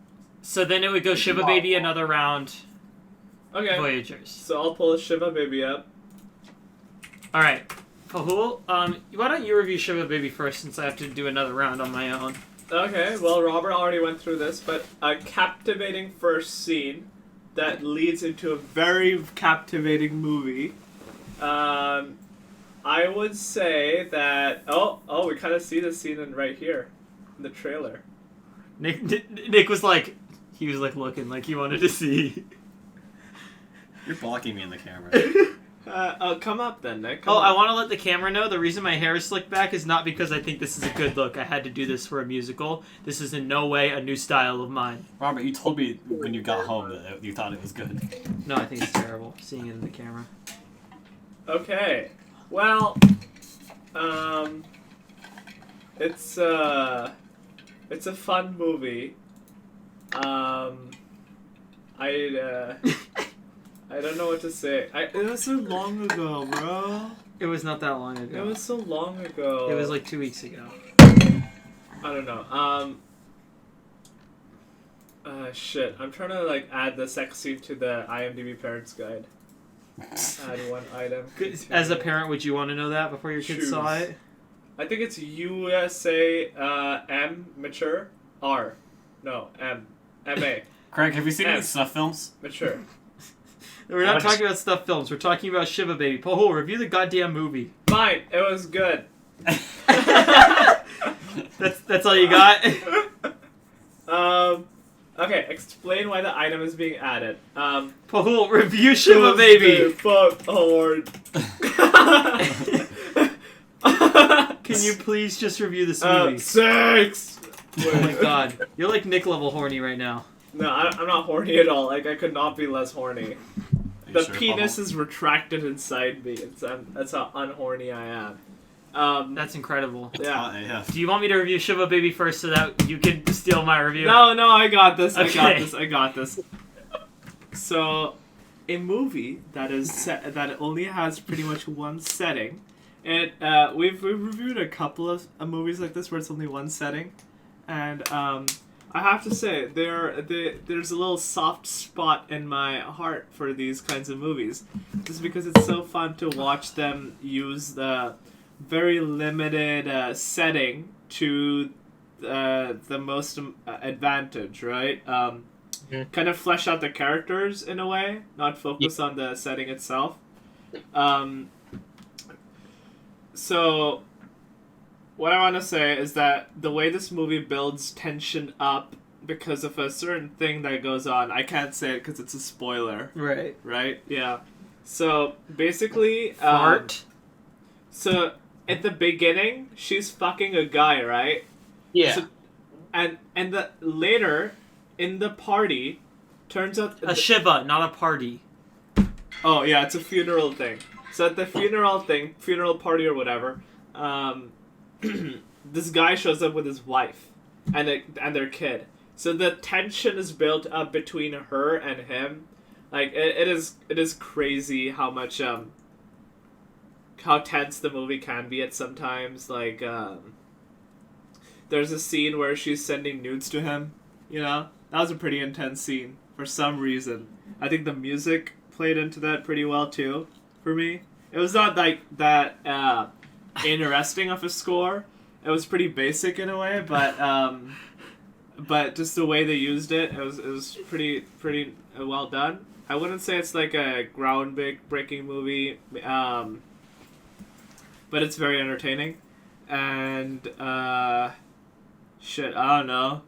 So then it would go Shiva Baby another round, Okay, Voyagers. so I'll pull a Shiva baby up. All right, Pahul, why don't you review Shiva Baby first since I have to do another round on my own? Okay, well, Robert already went through this, but a captivating first scene that leads into a very captivating movie. I would say that. Oh, we kind of see this scene right here in the trailer. Nick was like, he was like looking like he wanted to see. You're blocking me in the camera. Come up then, Nick. Oh, I want to let the camera know the reason my hair is slicked back is not because I think this is a good look. I had to do this for a musical. This is in no way a new style of mine. Robert, you told me when you got home that you thought it was good. No, I think it's terrible seeing it in the camera. Okay. Well, it's a fun movie. I don't know what to say. It was so long ago, bro. It was not that long It ago. was so long ago. It was like 2 weeks ago. I don't know. Shit. I'm trying to like add the sex scene to the IMDb Parents Guide. Add one item. As a parent, would you want to know that before your kids saw Shoes. it? I think it's USA M mature R. No, MA. Craig, have you seen any F. snuff films? Mature. We're not talking about stuff films. We're talking about Shiva Baby. Pohol, review the goddamn movie. Fine, it was good. That's all you got? Okay, explain why the item is being added. Pohol, review Shiva Baby. Fuck hard. Can you please just review this movie? 6! Oh my god. You're like Nick level horny right now. No, I'm not horny at all. Like, I could not be less horny. The penis is retracted inside me. That's how unhorny I am. That's incredible. Yeah. Do you want me to review Shiva Baby first so that you can steal my review? No, I got this. Okay. I got this. So, a movie that only has pretty much one setting. And we've reviewed a couple of movies like this where it's only one setting, and I have to say there's a little soft spot in my heart for these kinds of movies, just because it's so fun to watch them use the very limited setting to the most advantage, right? Kind of flesh out the characters in a way, not focus on the setting itself. So, what I want to say is that the way this movie builds tension up because of a certain thing that goes on, I can't say it because it's a spoiler. Right. Right? Yeah. So, basically... Fart? So, at the beginning, she's fucking a guy, right? Yeah. So, and later, in the party, turns out... A Shiva, not a party. Oh, yeah, it's a funeral thing. So at the funeral party or whatever, this guy shows up with his wife and their kid. So the tension is built up between her and him. Like it is crazy how much how tense the movie can be at sometimes. Like there's a scene where she's sending nudes to him. You know, that was a pretty intense scene for some reason. I think the music played into that pretty well too. For me, it was not like that interesting of a score. It was pretty basic in a way, but just the way they used it, it was pretty well done. I wouldn't say it's like a groundbreaking movie, but it's very entertaining. And shit, I don't know.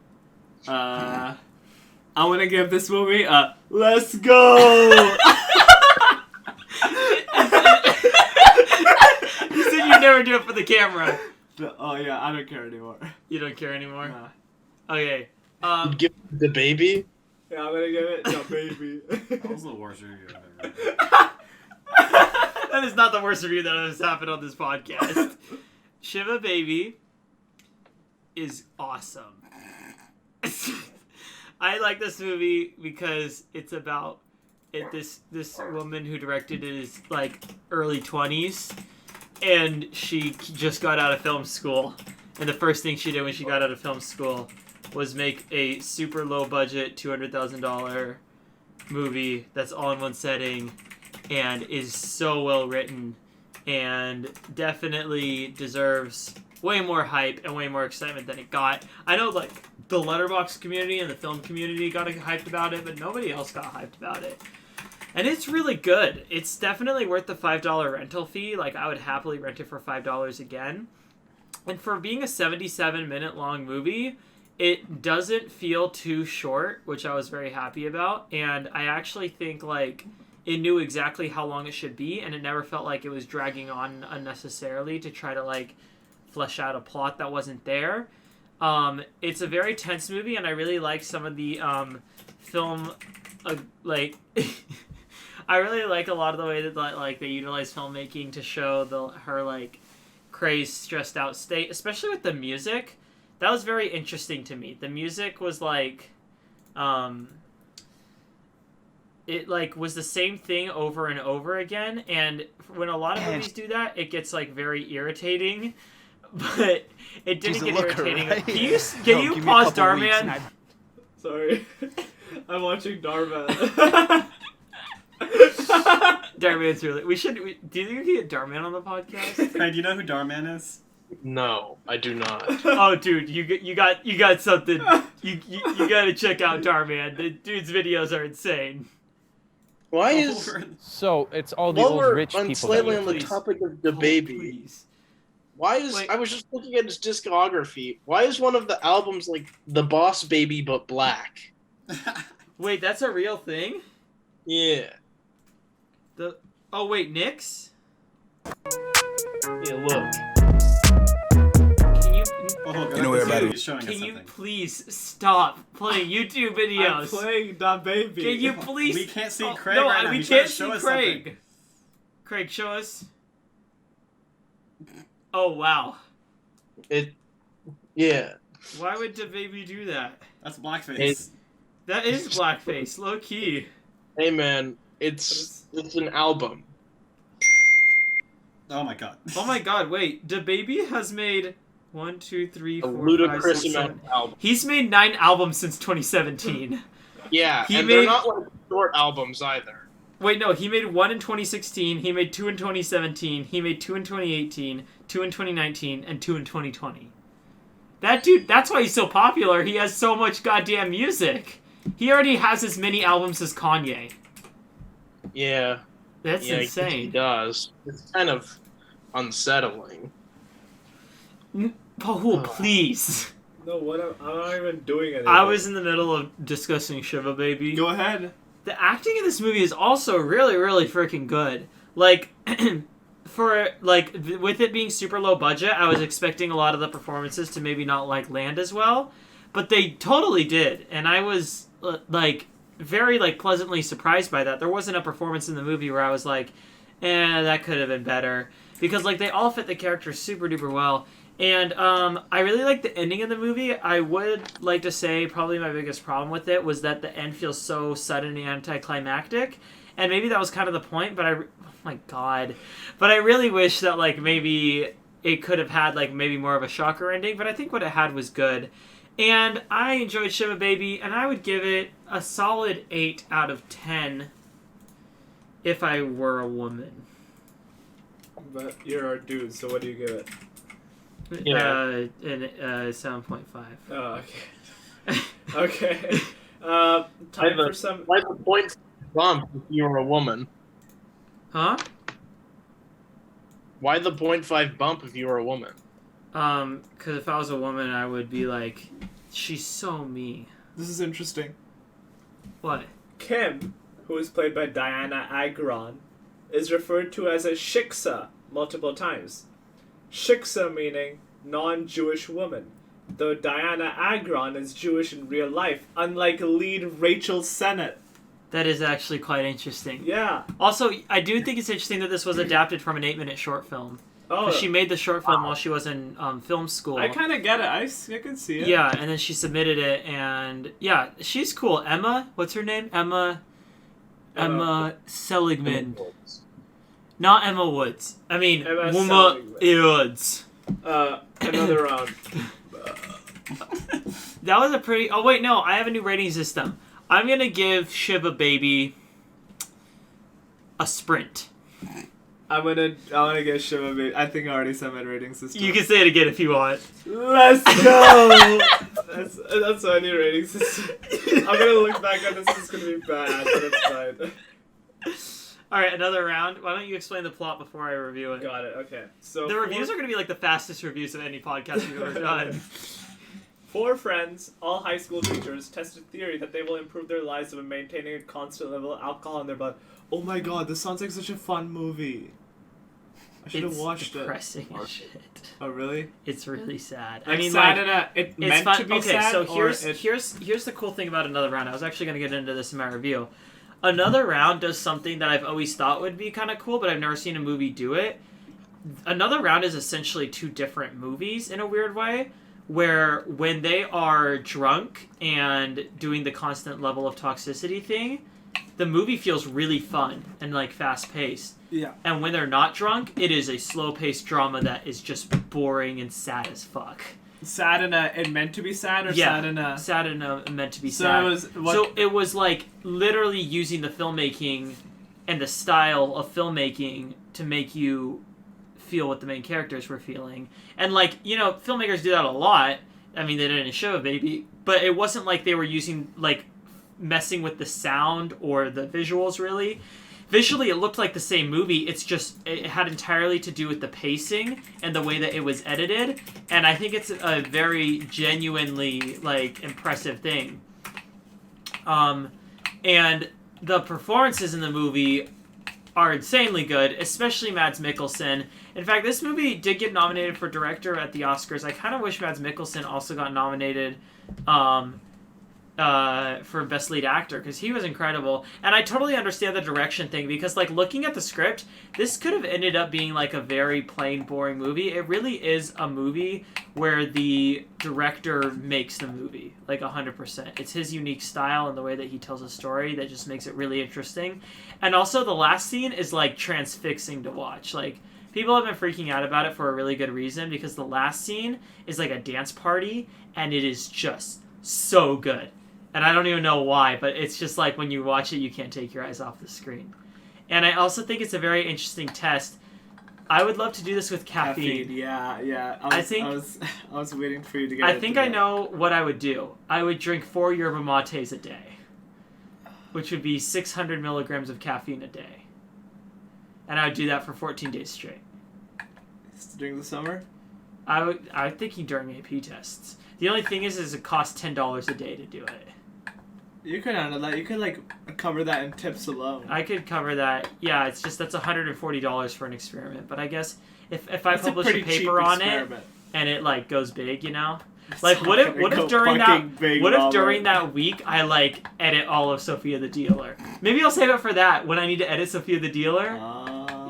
I'm gonna give this movie a let's go. You said you'd never do it for the camera. Oh yeah, I don't care anymore. You don't care anymore? Nah. Okay. Give the baby. Yeah, I'm gonna give it the baby. That was the worst review I've ever read. That is not the worst review that has happened on this podcast. Shiva Baby is awesome. I like this movie because it's about this woman who directed it is like early 20s, and she just got out of film school, and the first thing she did when she got out of film school was make a super low budget $200,000 movie that's all in one setting and is so well written and definitely deserves way more hype and way more excitement than it got. I know like the Letterboxd community and the film community got hyped about it, but nobody else got hyped about it. And it's really good. It's definitely worth the $5 rental fee. Like, I would happily rent it for $5 again. And for being a 77-minute long movie, it doesn't feel too short, which I was very happy about. And I actually think, like, it knew exactly how long it should be, and it never felt like it was dragging on unnecessarily to try to, like, flesh out a plot that wasn't there. It's a very tense movie, and I really like some of the film, like... I really like a lot of the way that like they utilize filmmaking to show her like crazed, stressed out state, especially with the music. That was very interesting to me. The music was like, it like was the same thing over and over again. And when a lot of movies do that, it gets like very irritating. But it didn't get irritating. Right? Can you pause Darman? Sorry, I'm watching Darman. Darman's really. Do you think we can get Darman on the podcast? Craig, do you know who Darman is? No, I do not. Oh, dude, you got something. You gotta check out Darman. The dude's videos are insane. Why is So it's all the while old we're rich people. slightly that on the Please. topic of the Oh, baby? please. Why is Wait. I was just looking at his discography. Why is one of the albums like The Boss Baby but black? Wait, that's a real thing? Yeah. Oh wait, Nyx? Yeah, look. Can you You know everybody is showing us can you something. please stop playing YouTube I'm videos? playing Da Baby. Can you please? We can't see Oh, Craig no, right now. we He's trying can't to show see us Craig. something. Craig, show us. Oh wow! Yeah. Why would DaBaby do that? That's blackface. It's- That is blackface, low key. Hey man, it's an album. Oh my god. Oh my god! Wait, DaBaby has made 1, 2, 3, A 4, 5, ludicrous 6, amount 7. of albums. He's made 9 albums since 2017. Yeah, He and made- they're not like short albums either. Wait, no, he made 1 in 2016, he made 2 in 2017, he made 2 in 2018, 2 in 2019, and 2 in 2020. That dude, that's why he's so popular. He has so much goddamn music. He already has as many albums as Kanye. Yeah. That's Yeah, I guess he insane. does. It's kind of unsettling. Oh, please. No, I'm not even doing anything. I was in the middle of discussing Shiva Baby. Go ahead. The acting in this movie is also really, really freaking good. Like, with it being super low budget, I was expecting a lot of the performances to maybe not, like, land as well. But they totally did. And I was, very, pleasantly surprised by that. There wasn't a performance in the movie where I was like, that could have been better. Because, they all fit the characters super duper well. And I really like the ending of the movie. I would like to say probably my biggest problem with it was that the end feels so sudden and anticlimactic. And maybe that was kind of the point, but oh my god. But I really wish that maybe it could have had maybe more of a shocker ending, but I think what it had was good. And I enjoyed Shiva Baby, and I would give it a solid 8 out of 10 if I were a woman. But you're a dude, so what do you give it? Yeah. 7.5. Oh, okay. Okay. Time for some. Why the point bump if you were a woman? Huh? Why the 0.5 bump if you were a woman? Because if I was a woman, I would be like, she's so me. This is interesting. What? Kim, who is played by Diana Agron, is referred to as a shiksa multiple times. Shiksa meaning non-Jewish woman, though Diana Agron is Jewish in real life, unlike lead Rachel Sennett. That is actually quite interesting. Yeah. Also, I do think it's interesting that this was adapted from an 8-minute short film. Oh, She made the short film while she was in film school. I kind of get it. I can see it. Yeah, and then she submitted it, and yeah, she's cool. Emma, what's her name? Emma Seligman. Not Emma Woods. I mean, Emma Uma Seligman. Woods. Another round. That was a pretty... Oh, wait, no. I have a new rating system. I'm going to give Shiva Baby a sprint. I'm gonna get Shiva Baby. I think I already said my rating system. You can say it again if you want. Let's go! that's my new rating system. I'm gonna look back on this. It's gonna be bad, but it's fine. All right, another round. Why don't you explain the plot before I review it? Got it. Okay. So The reviews are going to be the fastest reviews of any podcast we've ever done. 4 friends, all high school teachers, test a theory that they will improve their lives by maintaining a constant level of alcohol in their blood. Oh my god, this sounds like such a fun movie. I should have watched depressing it. as shit. Oh really? It's really sad. Like I mean, sad in a, it it's meant fun. to be Okay, sad, so or here's the cool thing about Another Round. I was actually going to get into this in my review. Another Round does something that I've always thought would be kind of cool, but I've never seen a movie do it. Another Round is essentially 2 different movies in a weird way, where when they are drunk and doing the constant level of toxicity thing, the movie feels really fun and fast-paced. Yeah. And when they're not drunk, it is a slow-paced drama that is just boring and sad as fuck. Sad in a it meant to be sad, or sad in a meant to be so sad. it was what, So it was literally using the filmmaking and the style of filmmaking to make you feel what the main characters were feeling. And like, you know, filmmakers do that a lot. I mean, they did it in a show, maybe, but it wasn't like they were using like messing with the sound or the visuals really. Visually, it looked like the same movie. It's just it had entirely to do with the pacing and the way that it was edited. And I think it's a very genuinely like impressive thing. And the performances in the movie are insanely good, especially Mads Mikkelsen. In fact, this movie did get nominated for director at the Oscars. I kind of wish Mads Mikkelsen also got nominated for Best Lead Actor, because he was incredible. And I totally understand the direction thing, because like looking at the script, this could have ended up being like a very plain, boring movie. It really is a movie where the director makes the movie, like 100%. It's his unique style and the way that he tells a story that just makes it really interesting. And also the last scene is like transfixing to watch. Like, people have been freaking out about it for a really good reason, because the last scene is like a dance party, and it is just so good. And I don't even know why, but it's just like when you watch it, you can't take your eyes off the screen. And I also think it's a very interesting test. I would love to do this with caffeine. Yeah. I think I was waiting for you to get. I think I know what I would do. I would drink 4 yerba mates a day, which would be 600 milligrams of caffeine a day. And I would do that for 14 days straight. During the summer? I'm thinking during AP tests. The only thing is it costs $10 a day to do it. You could handle that. You could like cover that in tips alone. I could cover that. Yeah, it's just that's $140 for an experiment. But I guess if I It's publish a pretty paper cheap on experiment. it and it like goes big, you know, It's like not what if gonna go during fucking that big, what if Robert. during that week I like edit all of Sophia the Dealer? Maybe I'll save it for that when I need to edit Sophia the Dealer.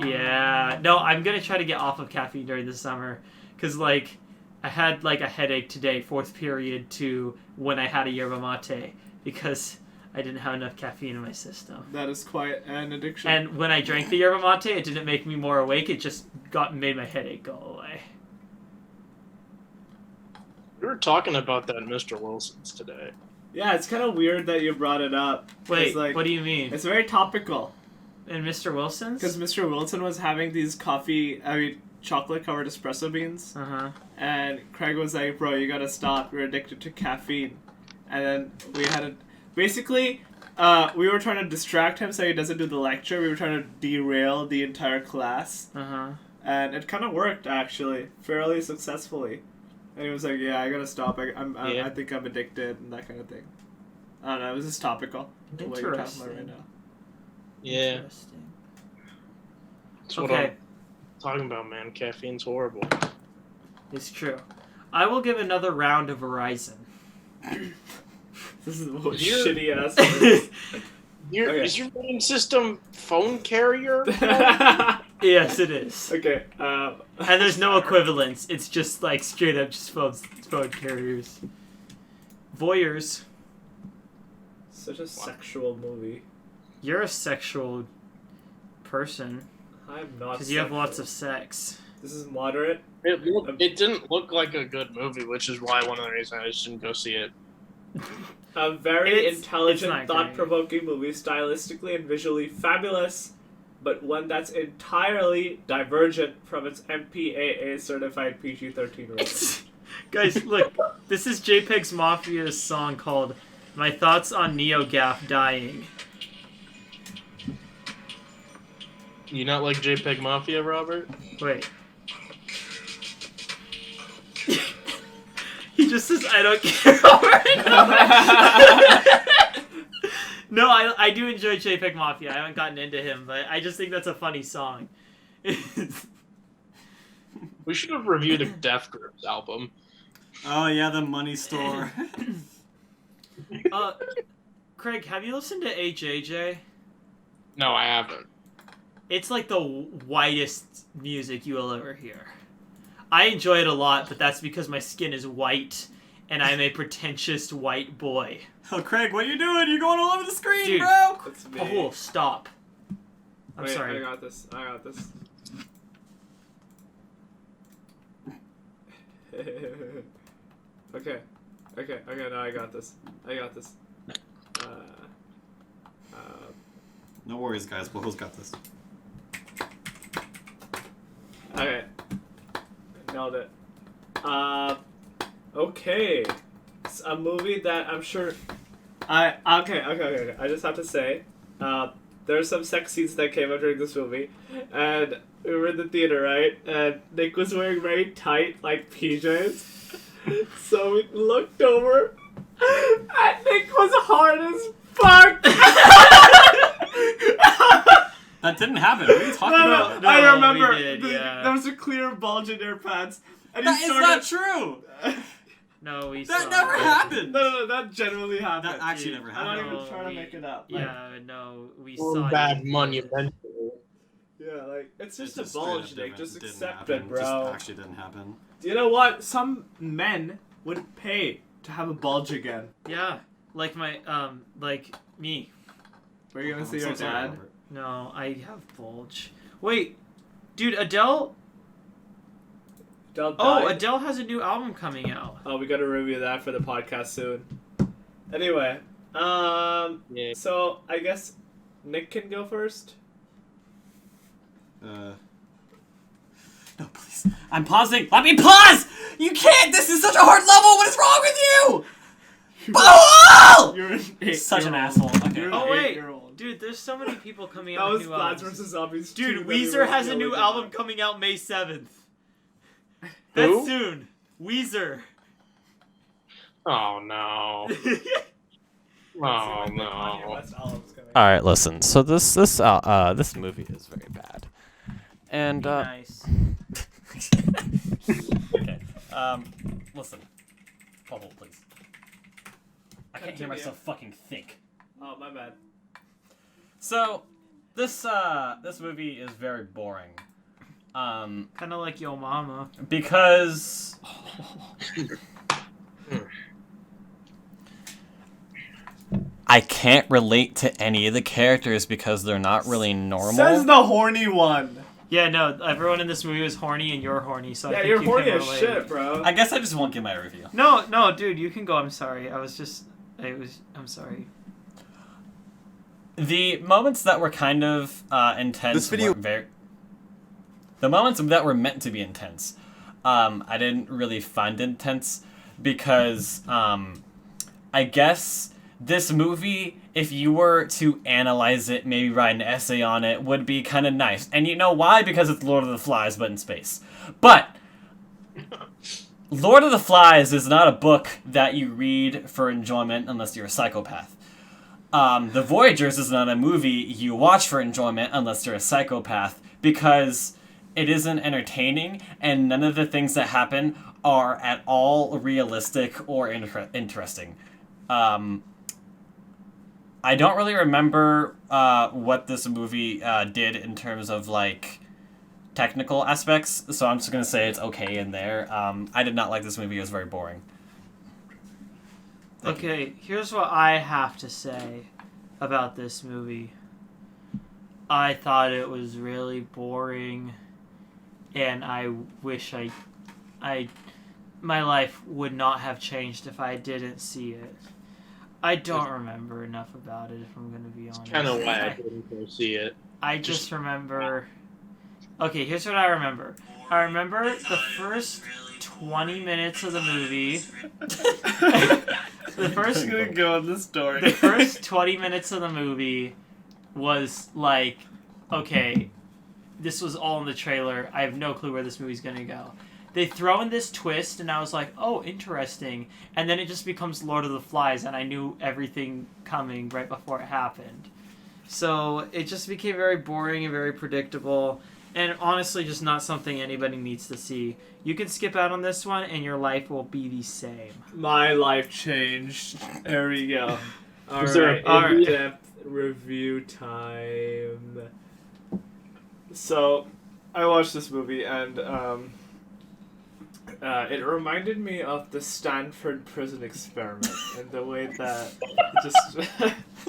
Yeah, no, I'm gonna try to get off of caffeine during the summer, because like I had like a headache today, 4th period to when I had a yerba mate, because I didn't have enough caffeine in my system. That is quite an addiction. And when I drank the yerba mate, it didn't make me more awake. It just made my headache go away. We were talking about that in Mr. Wilson's today. Yeah, it's kind of weird that you brought it up. Wait, It's like, what do you mean? It's very topical. In Mr. Wilson's? Because Mr. Wilson was having these chocolate-covered espresso beans. Uh-huh. And Craig was like, bro, you gotta stop. You're addicted to caffeine. And then we had a... Basically, we were trying to distract him so he doesn't do the lecture. We were trying to derail the entire class. Uh-huh. And it kind of worked, actually. Fairly successfully. And he was like, yeah, I gotta stop. I think I'm addicted and that kind of thing. I don't know, it was just topical. to what you're talking about right now. Yeah. Interesting. That's what Okay, I'm talking about, man. Caffeine's horrible. it's true. I will give another round of Verizon. This is what You're- shitty ass. Okay. Is your phone system phone carrier? Yes, it is. Okay. And there's no equivalence. It's just like straight up just phone carriers. Voyeurs. Such a sexual movie. You're a sexual person I'm not. because you have lots of sex. This is moderate. It didn't look like a good movie, which is why one of the reasons I just didn't go see it. A very It's intelligent, not thought-provoking movie, stylistically and visually fabulous, but one that's entirely divergent from its MPAA certified PG-13 rating. Guys, look, this is JPEG's Mafia's song called "My Thoughts on NeoGaf Dying." You not like JPEG Mafia, Robert? Wait. He just says, "I don't care." No, I do enjoy JPEG Mafia. I haven't gotten into him, but I just think that's a funny song. We should have reviewed a Death Grips album. Oh yeah, the money store. Craig, have you listened to AJJ? No, I haven't. It's like the whitest music you will ever hear. I enjoy it a lot, but that's because my skin is white, and I'm a pretentious white boy. Oh, Craig, what are you doing? You're going all over the screen, Dude. bro! That's me. Oh, stop. I'm Wait, sorry. I got this. Okay, no, I got this. No worries, guys. Boho's got this. Okay. Nailed it. Okay. It's a movie that I'm sure. Okay. I just have to say, there are some sex scenes that came out during this movie, and we were in the theater, right? And Nick was wearing very tight, like, PJs. So we looked over, and Nick was hard as fuck. That didn't happen. What are you talking about? No, I remember we did, yeah. there was a clear bulge in your pants. And That you is started... not true. No, we That saw never it. happened. No, that genuinely happened. That actually never I'm not happened. even trying to make it up. Like, Yeah, no, we Or saw bad you. monumental. yeah, like, it's just It a straight up bulge, Nick. didn't- Just didn't accept happen. it, bro. Just actually didn't happen. You know what? Some men would pay to have a bulge again. Yeah, like like me. Were you gonna I'm see so your sorry, dad? Robert. No, I have bulge. Wait, dude, Adele. Adele Oh, died? Adele has a new album coming out. Oh, we gotta review that for the podcast soon. Anyway, Yeah. so I guess Nick can go first. No, please. I'm pausing. Let me pause! You can't! This is such a hard level! What is wrong with you? Boho! You're an 8-year-old. Such an asshole. Okay. You're an Oh, wait. 8-year-old. Dude, there's so many people coming That out was with new Plants albums. vs. Zombies 2 Dude, that we Weezer has a originally new did album not. coming out May 7th. That's Who? soon. Weezer. Oh no. Oh no. Alright, listen. So this movie is very bad. And, Be nice. okay. Listen. Bubble, please. I can't hear Continue. myself fucking think. Oh, my bad. So, this movie is very boring. Kind of like Yo Mama. Because... I can't relate to any of the characters because they're not really normal. Says the horny one. Yeah, no, everyone in this movie is horny and you're horny, so I Yeah, think you're you horny can as relate. shit, bro. I guess I just won't give my review. No, dude, you can go. I'm sorry. I'm sorry. The moments that were kind of intense This video- weren't very... The moments that were meant to be intense, I didn't really find intense because I guess this movie, if you were to analyze it, maybe write an essay on it, would be kind of nice. And you know why? Because it's Lord of the Flies, but in space. But Lord of the Flies is not a book that you read for enjoyment unless you're a psychopath. The Voyagers is not a movie you watch for enjoyment unless you're a psychopath, because it isn't entertaining, and none of the things that happen are at all realistic or interesting. I don't really remember what this movie did in terms of, like, technical aspects, so I'm just gonna say it's okay in there. I did not like this movie. It was very boring. Okay, here's what I have to say about this movie. I thought it was really boring, and I wish my life would not have changed if I didn't see it. I don't remember enough about it, if I'm going to be honest. Kind of why I didn't go see it. I just remember... Okay, here's what I remember. I remember the first 20 minutes of the movie. The first... I'm gonna go on the story. The first 20 minutes of the movie was like, okay, this was all in the trailer. I have no clue where this movie's gonna go. They throw in this twist, and I was like, oh, interesting. And then it just becomes Lord of the Flies, and I knew everything coming right before it happened. So it just became very boring and very predictable, and honestly just not something anybody needs to see. You can skip out on this one, and your life will be the same. My life changed. There we go. Was there a Alright, baby? in-depth review time. So, I watched this movie, and it reminded me of the Stanford prison experiment in the way that just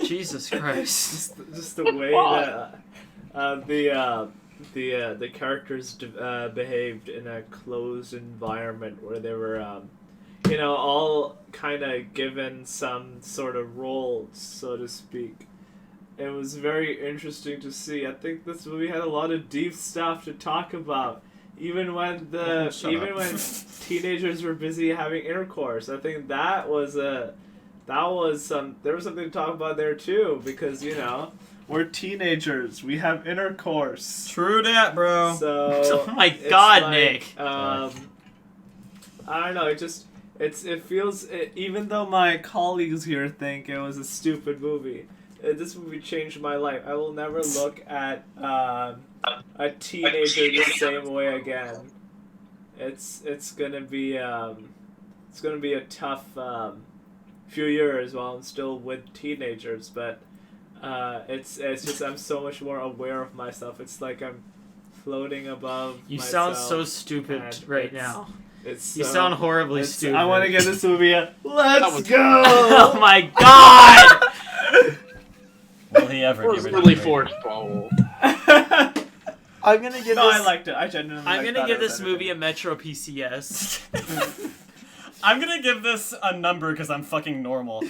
Jesus Christ. just the way that the characters behaved in a closed environment where they were all kind of given some sort of role, so to speak. it was very interesting to see. I think this movie had a lot of deep stuff to talk about. Even when when teenagers were busy having intercourse, I think there was something to talk about there too, because we're teenagers, we have intercourse. True that, bro. So Oh my God, like, Nick. I don't know. It feels even though my colleagues here think it was a stupid movie, this movie changed my life. I will never look at a teenager the same way again. It's gonna be a tough few years while I'm still with teenagers, but it's just I'm so much more aware of myself. It's like I'm floating above. You myself, sound so stupid right now. You sound horribly stupid. I want to give this movie a let's go. Oh my God! Will he ever It was give it really a forced, Paul. I'm gonna give No, this. I liked it. I genuinely. I'm gonna thought give it was this movie a Metro PCS. I'm gonna give this a number because I'm fucking normal.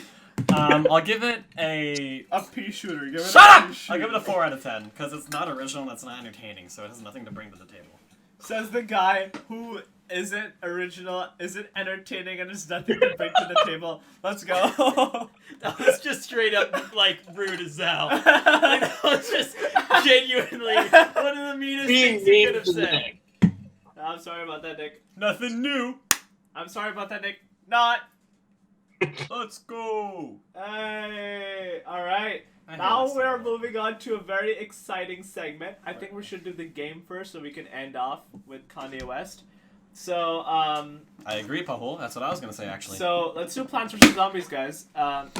I'll give it a pea shooter. Give it Shut a up! pea shooter. I'll give it a 4 out of 10 because it's not original and it's not entertaining, so it has nothing to bring to the table. Says the guy who isn't original, isn't entertaining, and has nothing to bring to the table. Let's go. That was just straight up like rude as hell. Like, that was just genuinely one of the meanest Being things you could mean have to said. Nick. I'm sorry about that, Nick. Nothing new. I'm sorry about that, Nick. Not. Let's go. Hey. All right. I hate Now this we're segment. moving on to a very exciting segment. I think we should do the game first so we can end off with Kanye West. So, I agree, Pahul. That's what I was gonna say, actually. so let's do Plants vs Zombies, guys.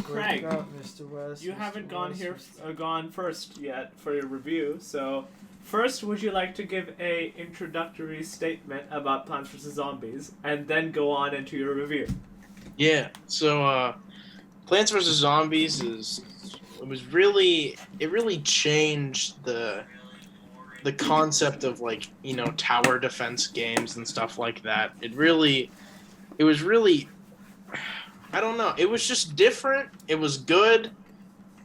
Craig, Mr. West. you haven't gone first yet for your review. So, first, would you like to give a introductory statement about Plants vs Zombies, and then go on into your review? Yeah. So, Plants vs Zombies it really changed the concept of tower defense games and stuff like that. It was really I don't know. It was just different. It was good,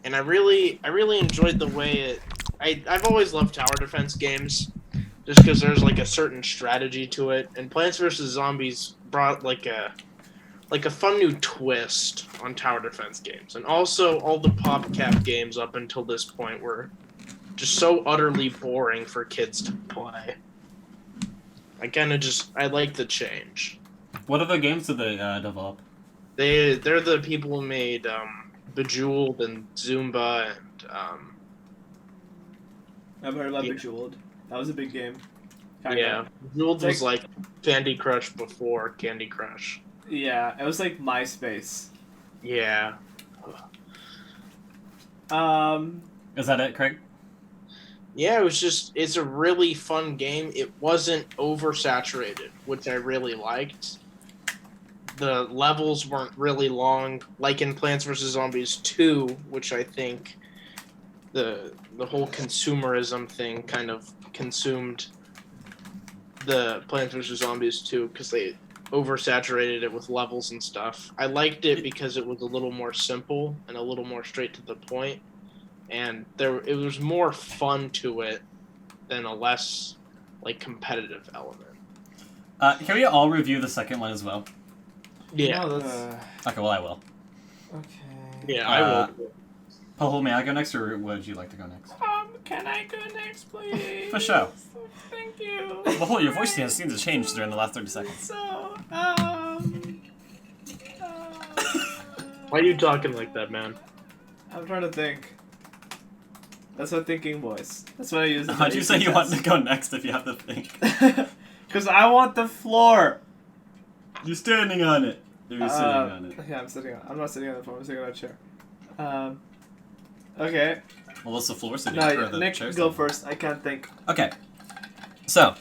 and I really enjoyed the way I've always loved tower defense games, just because there's a certain strategy to it. And Plants vs Zombies brought a fun new twist on tower defense games, and also all the PopCap games up until this point were just so utterly boring for kids to play. I like the change. What other games did they develop? They're the people who made Bejeweled and Zumba and I've heard about Yeah. Bejeweled. That was a big game. yeah. Bejeweled was like Candy Crush before Candy Crush. Yeah, it was like MySpace. Yeah. Is that it, Craig? Yeah, it's a really fun game. It wasn't oversaturated, which I really liked. The levels weren't really long, like in Plants vs. Zombies 2, which I think the whole consumerism thing kind of consumed the Plants vs. Zombies 2 because they oversaturated it with levels and stuff. I liked it because it was a little more simple and a little more straight to the point. And it was more fun to it than a less competitive element. Can we all review the second one as well? Yeah, Okay, well I will. Okay. yeah, I will. Pahul, may I go next, or would you like to go next? Can I go next, please? For sure. Thank you. Pahul, your voice seems to change during the last 30 seconds. So, Why are you talking like that, man? I'm trying to think. That's my thinking voice. That's what I use. How'd you say you want to go next if you have to think? Because I want the floor. You're standing on it. You're sitting on it. Yeah, I'm sitting on. I'm not sitting on the floor. I'm sitting on a chair. Okay. Well, what's the floor sitting No, or the Nick, chair go sitting? first. I can't think. Okay. So,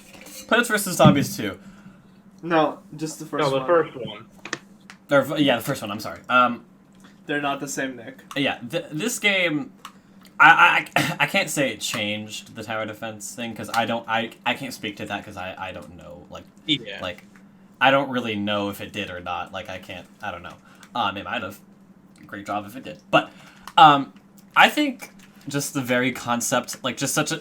Plants vs. Zombies 2. No, just the first No, the one. first one. Or, yeah, the first one, I'm sorry. They're not the same, Nick. Yeah, this game, I can't say it changed the tower defense thing, because I can't speak to that, because I don't know, Yeah. I don't really know if it did or not, I don't know. It might have. Great job if it did. But, I think just the very concept, like just such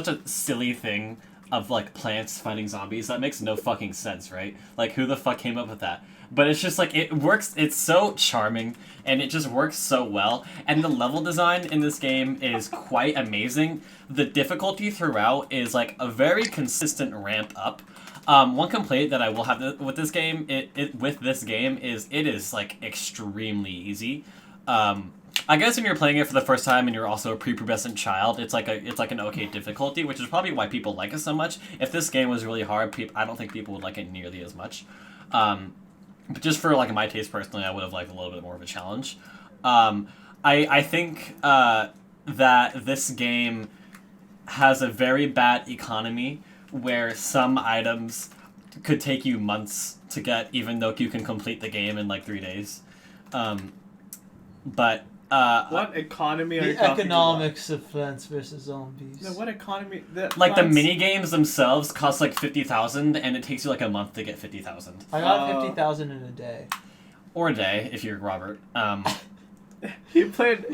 a silly thing of like plants fighting zombies. That makes no fucking sense, right? Like who the fuck came up with that? But it's just like it works. It's so charming and it just works so well. And the level design in this game is quite amazing. The difficulty throughout is like a very consistent ramp up. One complaint that I will have with this game, is it is like extremely easy. I guess when you're playing it for the first time and you're also a prepubescent child, it's like an okay difficulty, which is probably why people like it so much. If this game was really hard, I don't think people would like it nearly as much. But just for like my taste personally, I would have liked a little bit more of a challenge. I think that this game has a very bad economy where some items could take you months to get, even though you can complete the game in like 3 days. But what economy are you The talking economics of Plants vs Zombies. about? No, what economy? like the mini games themselves cost like 50,000, and it takes you like a month to get 50,000. I got 50,000 in a day. Or a day if you're Robert. He played.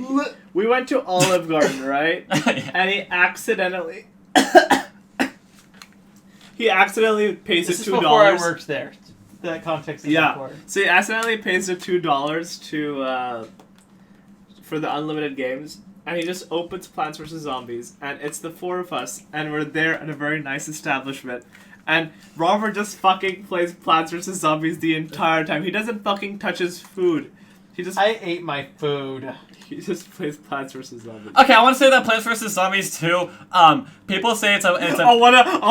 We went to Olive Garden, right? And he accidentally. He accidentally pays This it is $2. before I worked there. That context is Yeah. important. So he accidentally pays the $2 to for the unlimited games, and he just opens Plants vs Zombies, and it's the four of us, and we're there at a very nice establishment, and Robert just fucking plays Plants vs Zombies the entire time. He doesn't fucking touch his food. I ate my food. He just plays Plants vs Zombies. Okay, I want to say that Plants vs Zombies 2. People say it's a. I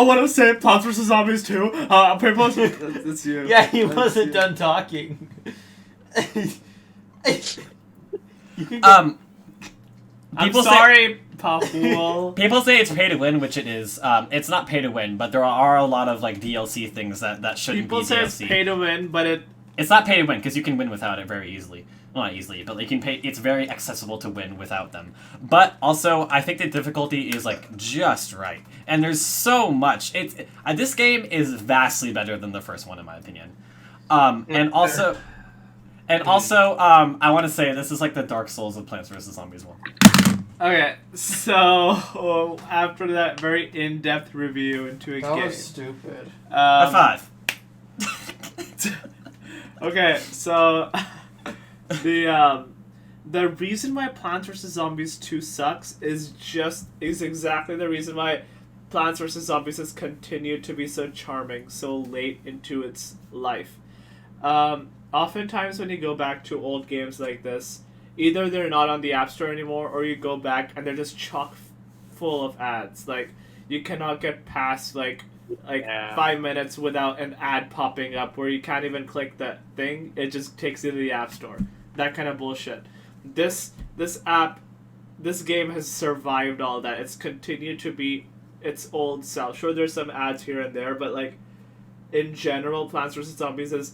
wanna say Plants vs Zombies 2. People. It's you. Yeah, he That's wasn't you. done talking. I'm People sorry, Paul. People say it's pay to win, which it is. It's not pay to win, but there are a lot of like DLC things that shouldn't People be say DLC. it's pay to win, but It's not pay to win because you can win without it very easily. Well, not easily, but you can pay. It's very accessible to win without them. But also, I think the difficulty is like just right, and there's so much. This game is vastly better than the first one in my opinion. And also, I want to say this is like the Dark Souls of Plants vs Zombies 1. Okay, so after that very in-depth review into a That game, was stupid. High five. Okay, so the reason why Plants vs Zombies 2 sucks is exactly the reason why Plants vs Zombies has continued to be so charming so late into its life. Oftentimes when you go back to old games like this, either they're not on the App Store anymore, or you go back and they're just chock full of ads. Like, you cannot get past like 5 minutes without an ad popping up where you can't even click that thing. It just takes you to the App Store. That kind of bullshit. This game has survived all that. It's continued to be its old self. Sure, there's some ads here and there, but like in general, Plants vs Zombies has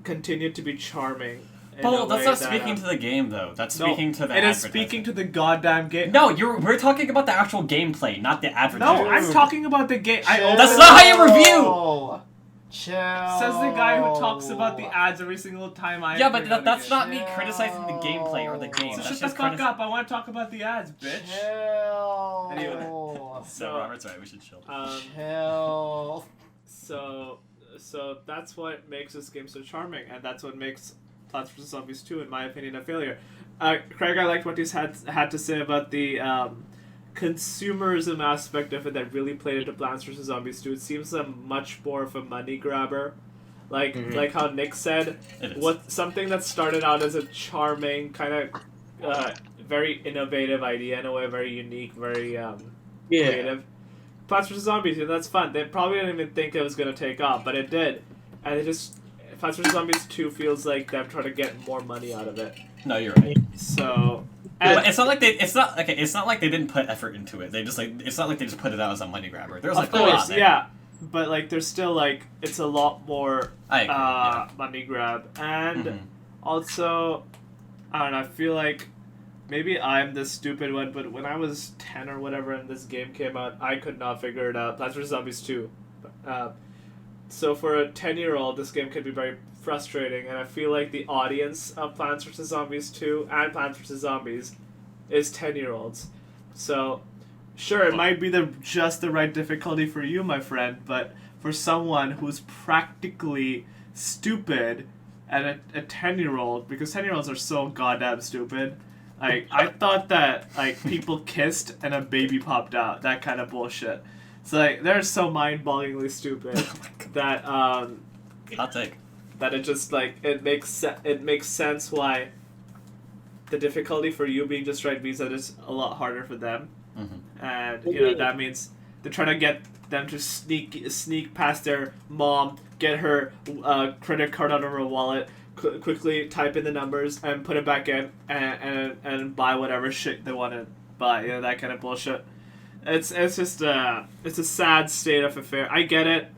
continued to be charming. Paul, that's not speaking to the game though. That's speaking to the. It is speaking to the goddamn game. No, we're talking about the actual gameplay, not the advertising. No, I'm talking about the game. That's not how you review! Chill. Says the guy who talks about the ads every single time I. Yeah, but bring up that's a not game. me criticizing the gameplay or the game. So That's shut the just fuck up! I want to talk about the ads, bitch. Chill. Anyway. So Robert's right. We should chill. Chill. So that's what makes this game so charming, and that's what makes Plants vs Zombies 2, in my opinion, a failure. Craig, I liked what he's had to say about the consumerism aspect of it that really played into Plants vs Zombies 2. It seems much more of a money grabber, like how Nick said. Something that started out as a charming kind of very innovative idea in a way, very unique, very creative. Plants vs Zombies, that's fun. They probably didn't even think it was going to take off, but it did. And Plants vs Zombies 2 feels like they're trying to get more money out of it. No, you're right. So, But it's not like it's not like they didn't put effort into it. It's not like they just put it out as a money grabber. There's like of course, a lot yeah. But like, there's still like it's a lot more I agree, yeah. money grab, and Mhm. also I don't know. I feel like maybe I'm the stupid one, but when I was 10 or whatever and this game came out, I could not figure it out. Plants vs Zombies 2. So for a 10-year-old, this game could be very frustrating, and I feel like the audience of Plants vs Zombies 2 and Plants vs Zombies is 10-year-olds. So, sure, it might be just the right difficulty for you, my friend, but for someone who's practically stupid and a 10-year-old, because 10-year-olds are so goddamn stupid. Like, I thought that, like, people kissed and a baby popped out. That kind of bullshit. So, like, they're so mind-bogglingly stupid that, Hot take. that it just, like, it makes sense why the difficulty for you being just right means that it's a lot harder for them. Mm-hmm. And, you know, that means they're trying to get them to sneak past their mom, get her credit card out of her wallet, quickly type in the numbers and put it back in and buy whatever shit they want to buy. You know, that kind of bullshit. It's just it's a sad state of affair. I get it.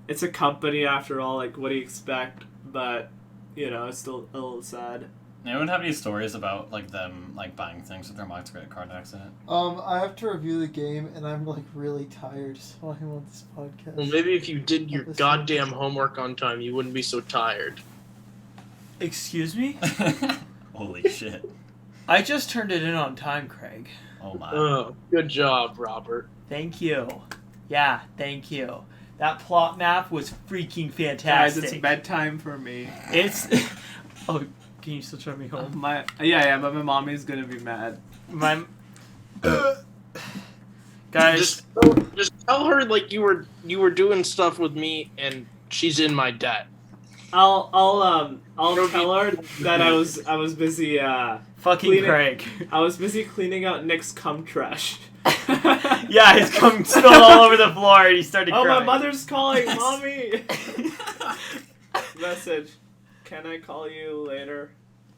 It's a company after all. Like, what do you expect? But, you know, it's still a little sad. Anyone have any stories about like them like buying things with their mom's credit card accident? I have to review the game, and I'm like really tired, so I want this podcast. Well, maybe if you did your goddamn homework on time, you wouldn't be so tired. Excuse me? Holy shit. I just turned it in on time, Craig. Oh my. Oh, good job, Robert. Thank you. Yeah, thank you. That plot map was freaking Guys, fantastic. it's bedtime for me. It's... Oh, can you still drive me home? Yeah, but my mommy's gonna be mad. My... Guys... Just tell her like you were doing stuff with me and she's in my debt. I'll tell her that I was busy Fucking Craig. I was busy cleaning out Nick's cum trash. Yeah, his cum spilled all over the floor and he started Oh, crying. my mother's calling, mommy. Message. Can I call you later?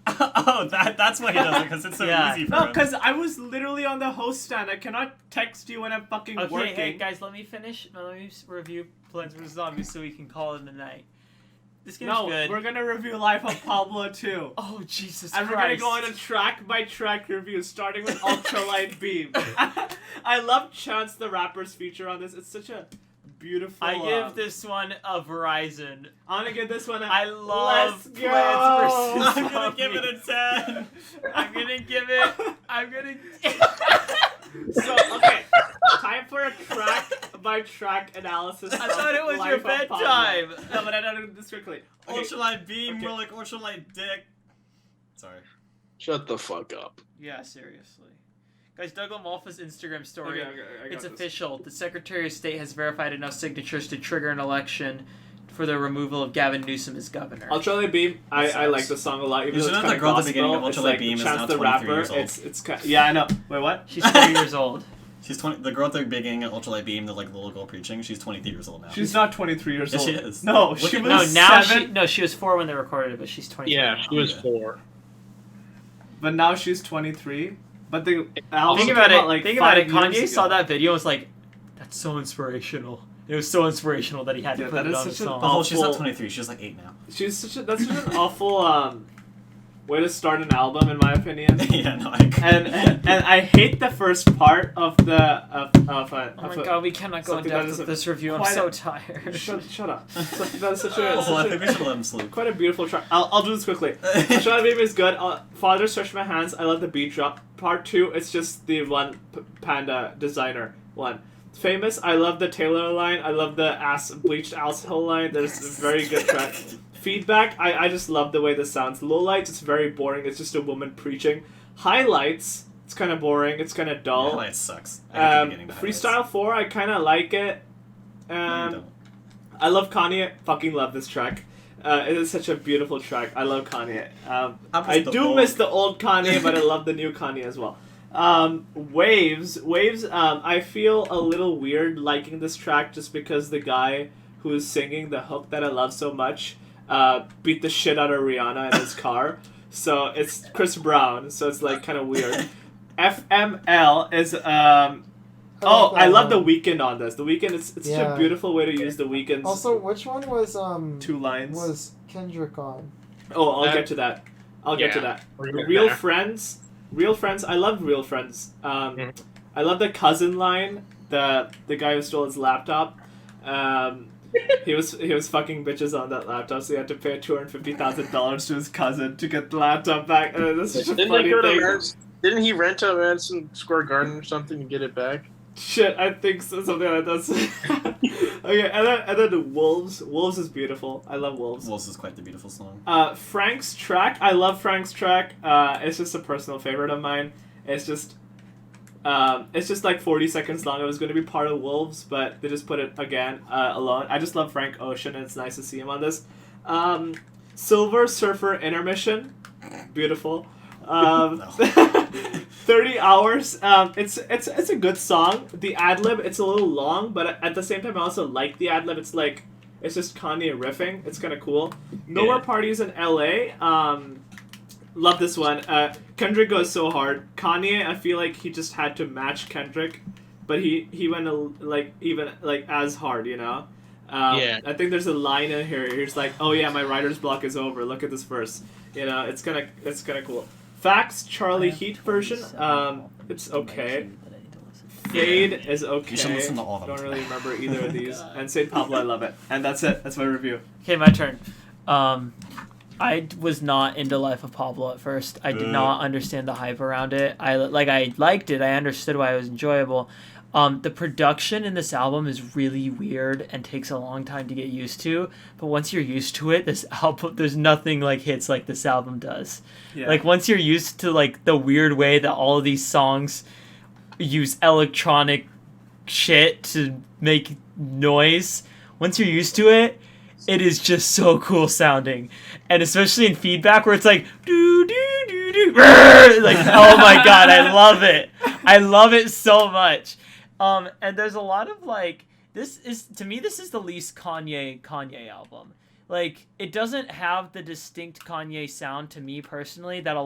Oh, that's why he does it, because it's so Yeah. easy for No, him. because I was literally on the host stand. I cannot text you when I'm fucking Okay, working. hey guys, let me finish. Let me review Plants vs. Zombies so we can call it a night. This game's No, good. we're gonna review Life of Pablo too. Oh, Jesus And Christ. we're gonna go on a track-by-track review, starting with Ultralight Beam. I love Chance the Rapper's feature on this. It's such a beautiful... I give this one a Verizon. I'm gonna give this one a... I love Let's Plants go! vs. I'm gonna give it a 10. I'm gonna give it... I'm gonna... So, okay. Time for a track-by-track analysis. I thought it was Life your of Pablo. bedtime. No, but I don't do this quickly. Okay. Ultralight beam, Okay. more like ultralight dick. Sorry. Shut the fuck up. Yeah, seriously. Guys, Doug Amalfa's Instagram story. Okay, I got It's this. official. The Secretary of State has verified enough signatures to trigger an election for the removal of Gavin Newsom as governor. Ultralight Beam, I sucks. like the song a lot. Even You though should it's know kind the girl at the beginning of gospel, it's Ultralight like Beam is Chance now the 23 Rapper. years old. It's kind yeah, I know. Wait, what? She's 20 years old. She's 20. The girl at the beginning at Ultralight Beam, the like little girl preaching. She's 23 years old now. She's not 23 years Yes, old. she is. No, Look she at- was No, now 7, she was 4 when they recorded it, but she's 23 Yeah, now. she was yeah. 4. but now she's 23. But the album Think came about it. out like Think about 5 it. Kanye years saw ago. that video and was like, "That's so inspirational." It was so inspirational that he had to Yeah, put that it is on the such an song. Oh, she's not awful- 23. She's like 8 now. That's such an awful way to start an album, in my opinion. Yeah, no, I agree. And I hate the first part of the Oh my god, we cannot go in something that depth is with a- this review. I'm quite so a- tired. Shut up. That is such a, Well, I such think we should let him sleep. quite a beautiful track. I'll do this quickly. Ultralight Beam is good. Father Stretch My Hands. I love the beat drop. Part 2, it's just the one Panda designer one. Famous. I love the Taylor line. I love the bleached asshole line. There's a very good track. Feedback. I just love the way this sounds. Lowlights. It's very boring. It's just a woman preaching. Highlights. It's kind of boring. It's kind of dull. Highlight sucks. I hate the beginning of Highlights. Freestyle 4. I kind of like it. No, you don't. I love Kanye. Fucking love this track. It is such a beautiful track. I love Kanye. I the do old- miss the old Kanye, but I love the new Kanye as well. Waves. I feel a little weird liking this track just because the guy who's singing the hook that I love so much beat the shit out of Rihanna in his car. So it's Chris Brown. So it's like kind of weird. FML is Oh, I love the Weeknd on this. The Weeknd is it's such Yeah. a beautiful way to use the Weeknd's Also, which one was 2 lines. was Kendrick on? Oh, I'll That- get to that. I'll get to Yeah. that. We're getting Real there. Friends. Real Friends. I love Real Friends. Mhm. I love the cousin line. The guy who stole his laptop. He was fucking bitches on that laptop, so he had to pay $250,000 to his cousin to get the laptop back. That's such a Didn't funny they go to thing. Didn't he rent out Madison Square Garden or something to get it back? Shit, I think so, something like that. Okay, and then Wolves. Wolves is beautiful. I love Wolves. Wolves is quite the beautiful song. Frank's track. I love Frank's track. It's just a personal favorite of mine. It's just like 40 seconds long. It was going to be part of Wolves, but they just put it again alone. I just love Frank Ocean, and it's nice to see him on this. Silver Surfer Intermission. Beautiful. 30 hours. It's a good song. The ad-lib, it's a little long, but at the same time I also like the ad-lib. It's like, it's just Kanye riffing. It's kind of cool. No More Parties in LA. Love this one. Kendrick goes so hard. Kanye, I feel like he just had to match Kendrick, but he went even as hard, you know? Yeah. I think there's a line in here. He's like, "Oh yeah, my writer's block is over. Look at this verse." You know, it's kind of cool. Facts, Charlie Heat version. It's okay. Fade is okay. You should listen to all of them. Don't really remember either of these. And Saint Pablo, I love it. And that's it. That's my review. Okay, my turn. I was not into Life of Pablo at first. I did not understand the hype around it. I liked it. I understood why it was enjoyable. The production in this album is really weird and takes a long time to get used to. But once you're used to it, this album, there's nothing like hits like this album does. Yeah. Like once you're used to like the weird way that all of these songs use electronic shit to make noise, once you're used to it, it is just so cool sounding. And especially in feedback where it's like doo doo doo doo, like oh my god, I love it. I love it so much. And there's a lot of like, this is the least Kanye album. Like, it doesn't have the distinct Kanye sound to me personally that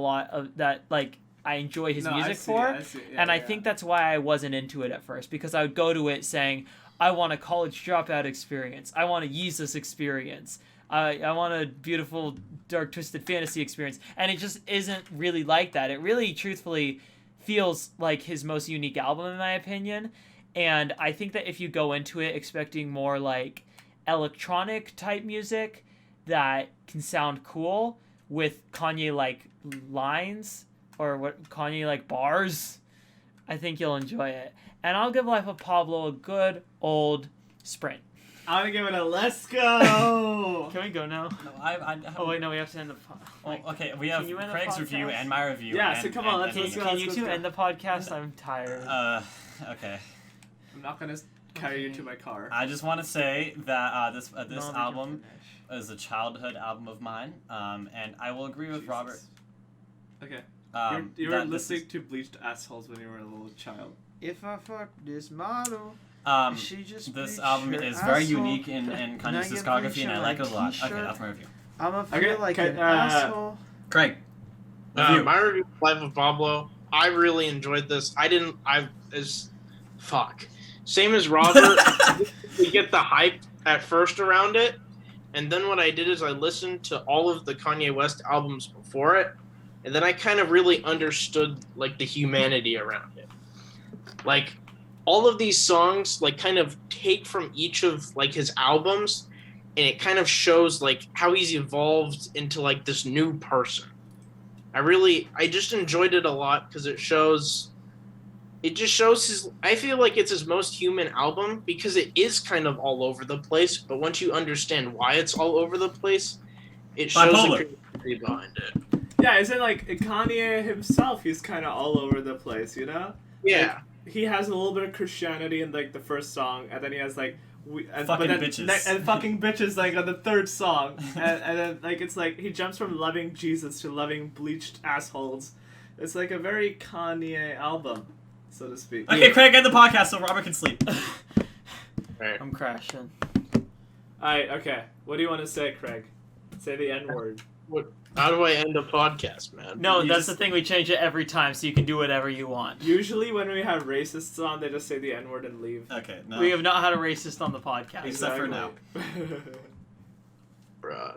I enjoy his music for. I think that's why I wasn't into it at first, because I would go to it saying, I want a college dropout experience. I want a Yeezus experience. I want a beautiful, dark, twisted fantasy experience. And it just isn't really like that. It really, truthfully, feels like his most unique album in my opinion, and I think that if you go into it expecting more like electronic type music that can sound cool with Kanye like lines or what Kanye like bars, I think you'll enjoy it. And I'll give Life of Pablo a good old sprint. I'm gonna give it a let's go. Can we go now? No, Oh wait, no, we have to end the. Well, okay, we have you end the Craig's podcast? review and my review. Yeah, and, so come on, let's Can go. you two end the podcast? I'm tired. Okay. I'm not gonna carry you to my car. I just want to say that this No, we can album finish. is a childhood album of mine, and I will agree with Jesus. Robert. Okay. You were that this listening to Bleached Assholes when you were a little child. If I fuck this model, she just This bleached album her is very asshole. unique in And I Kanye's get discography, bleached and I on like it my a lot. t-shirt. Okay, that's my review. I'ma feel like an okay, asshole. Craig. Review. My review of Life of Pablo, I really enjoyed this. Same as Robert, we get the hype at first around it, and then what I did is I listened to all of the Kanye West albums before it, and then I kind of really understood like the humanity around it. Like all of these songs like kind of take from each of like his albums, and it kind of shows like how he's evolved into like this new person. I just enjoyed it a lot because it just shows his, I feel like it's his most human album because it is kind of all over the place, but once you understand why it's all over the place, it shows Bipolar. the creativity behind it. Yeah, isn't like Kanye himself? He's kind of all over the place, you know. Yeah. He has a little bit of Christianity in like the first song, and then he has like Fucking bitches. and fucking bitches like on the third song, and then like it's like he jumps from loving Jesus to loving bleached assholes. It's like a very Kanye album, so to speak. Okay, Craig, end the podcast so Robert can sleep. Right. I'm crashing. Alright, okay. What do you want to say, Craig? Say the N word. How do I end a podcast, man? No, You that's just- the thing. We change it every time, so you can do whatever you want. Usually when we have racists on, they just say the N word and leave. Okay, no. We have not had a racist on the podcast. Except for now. Bruh.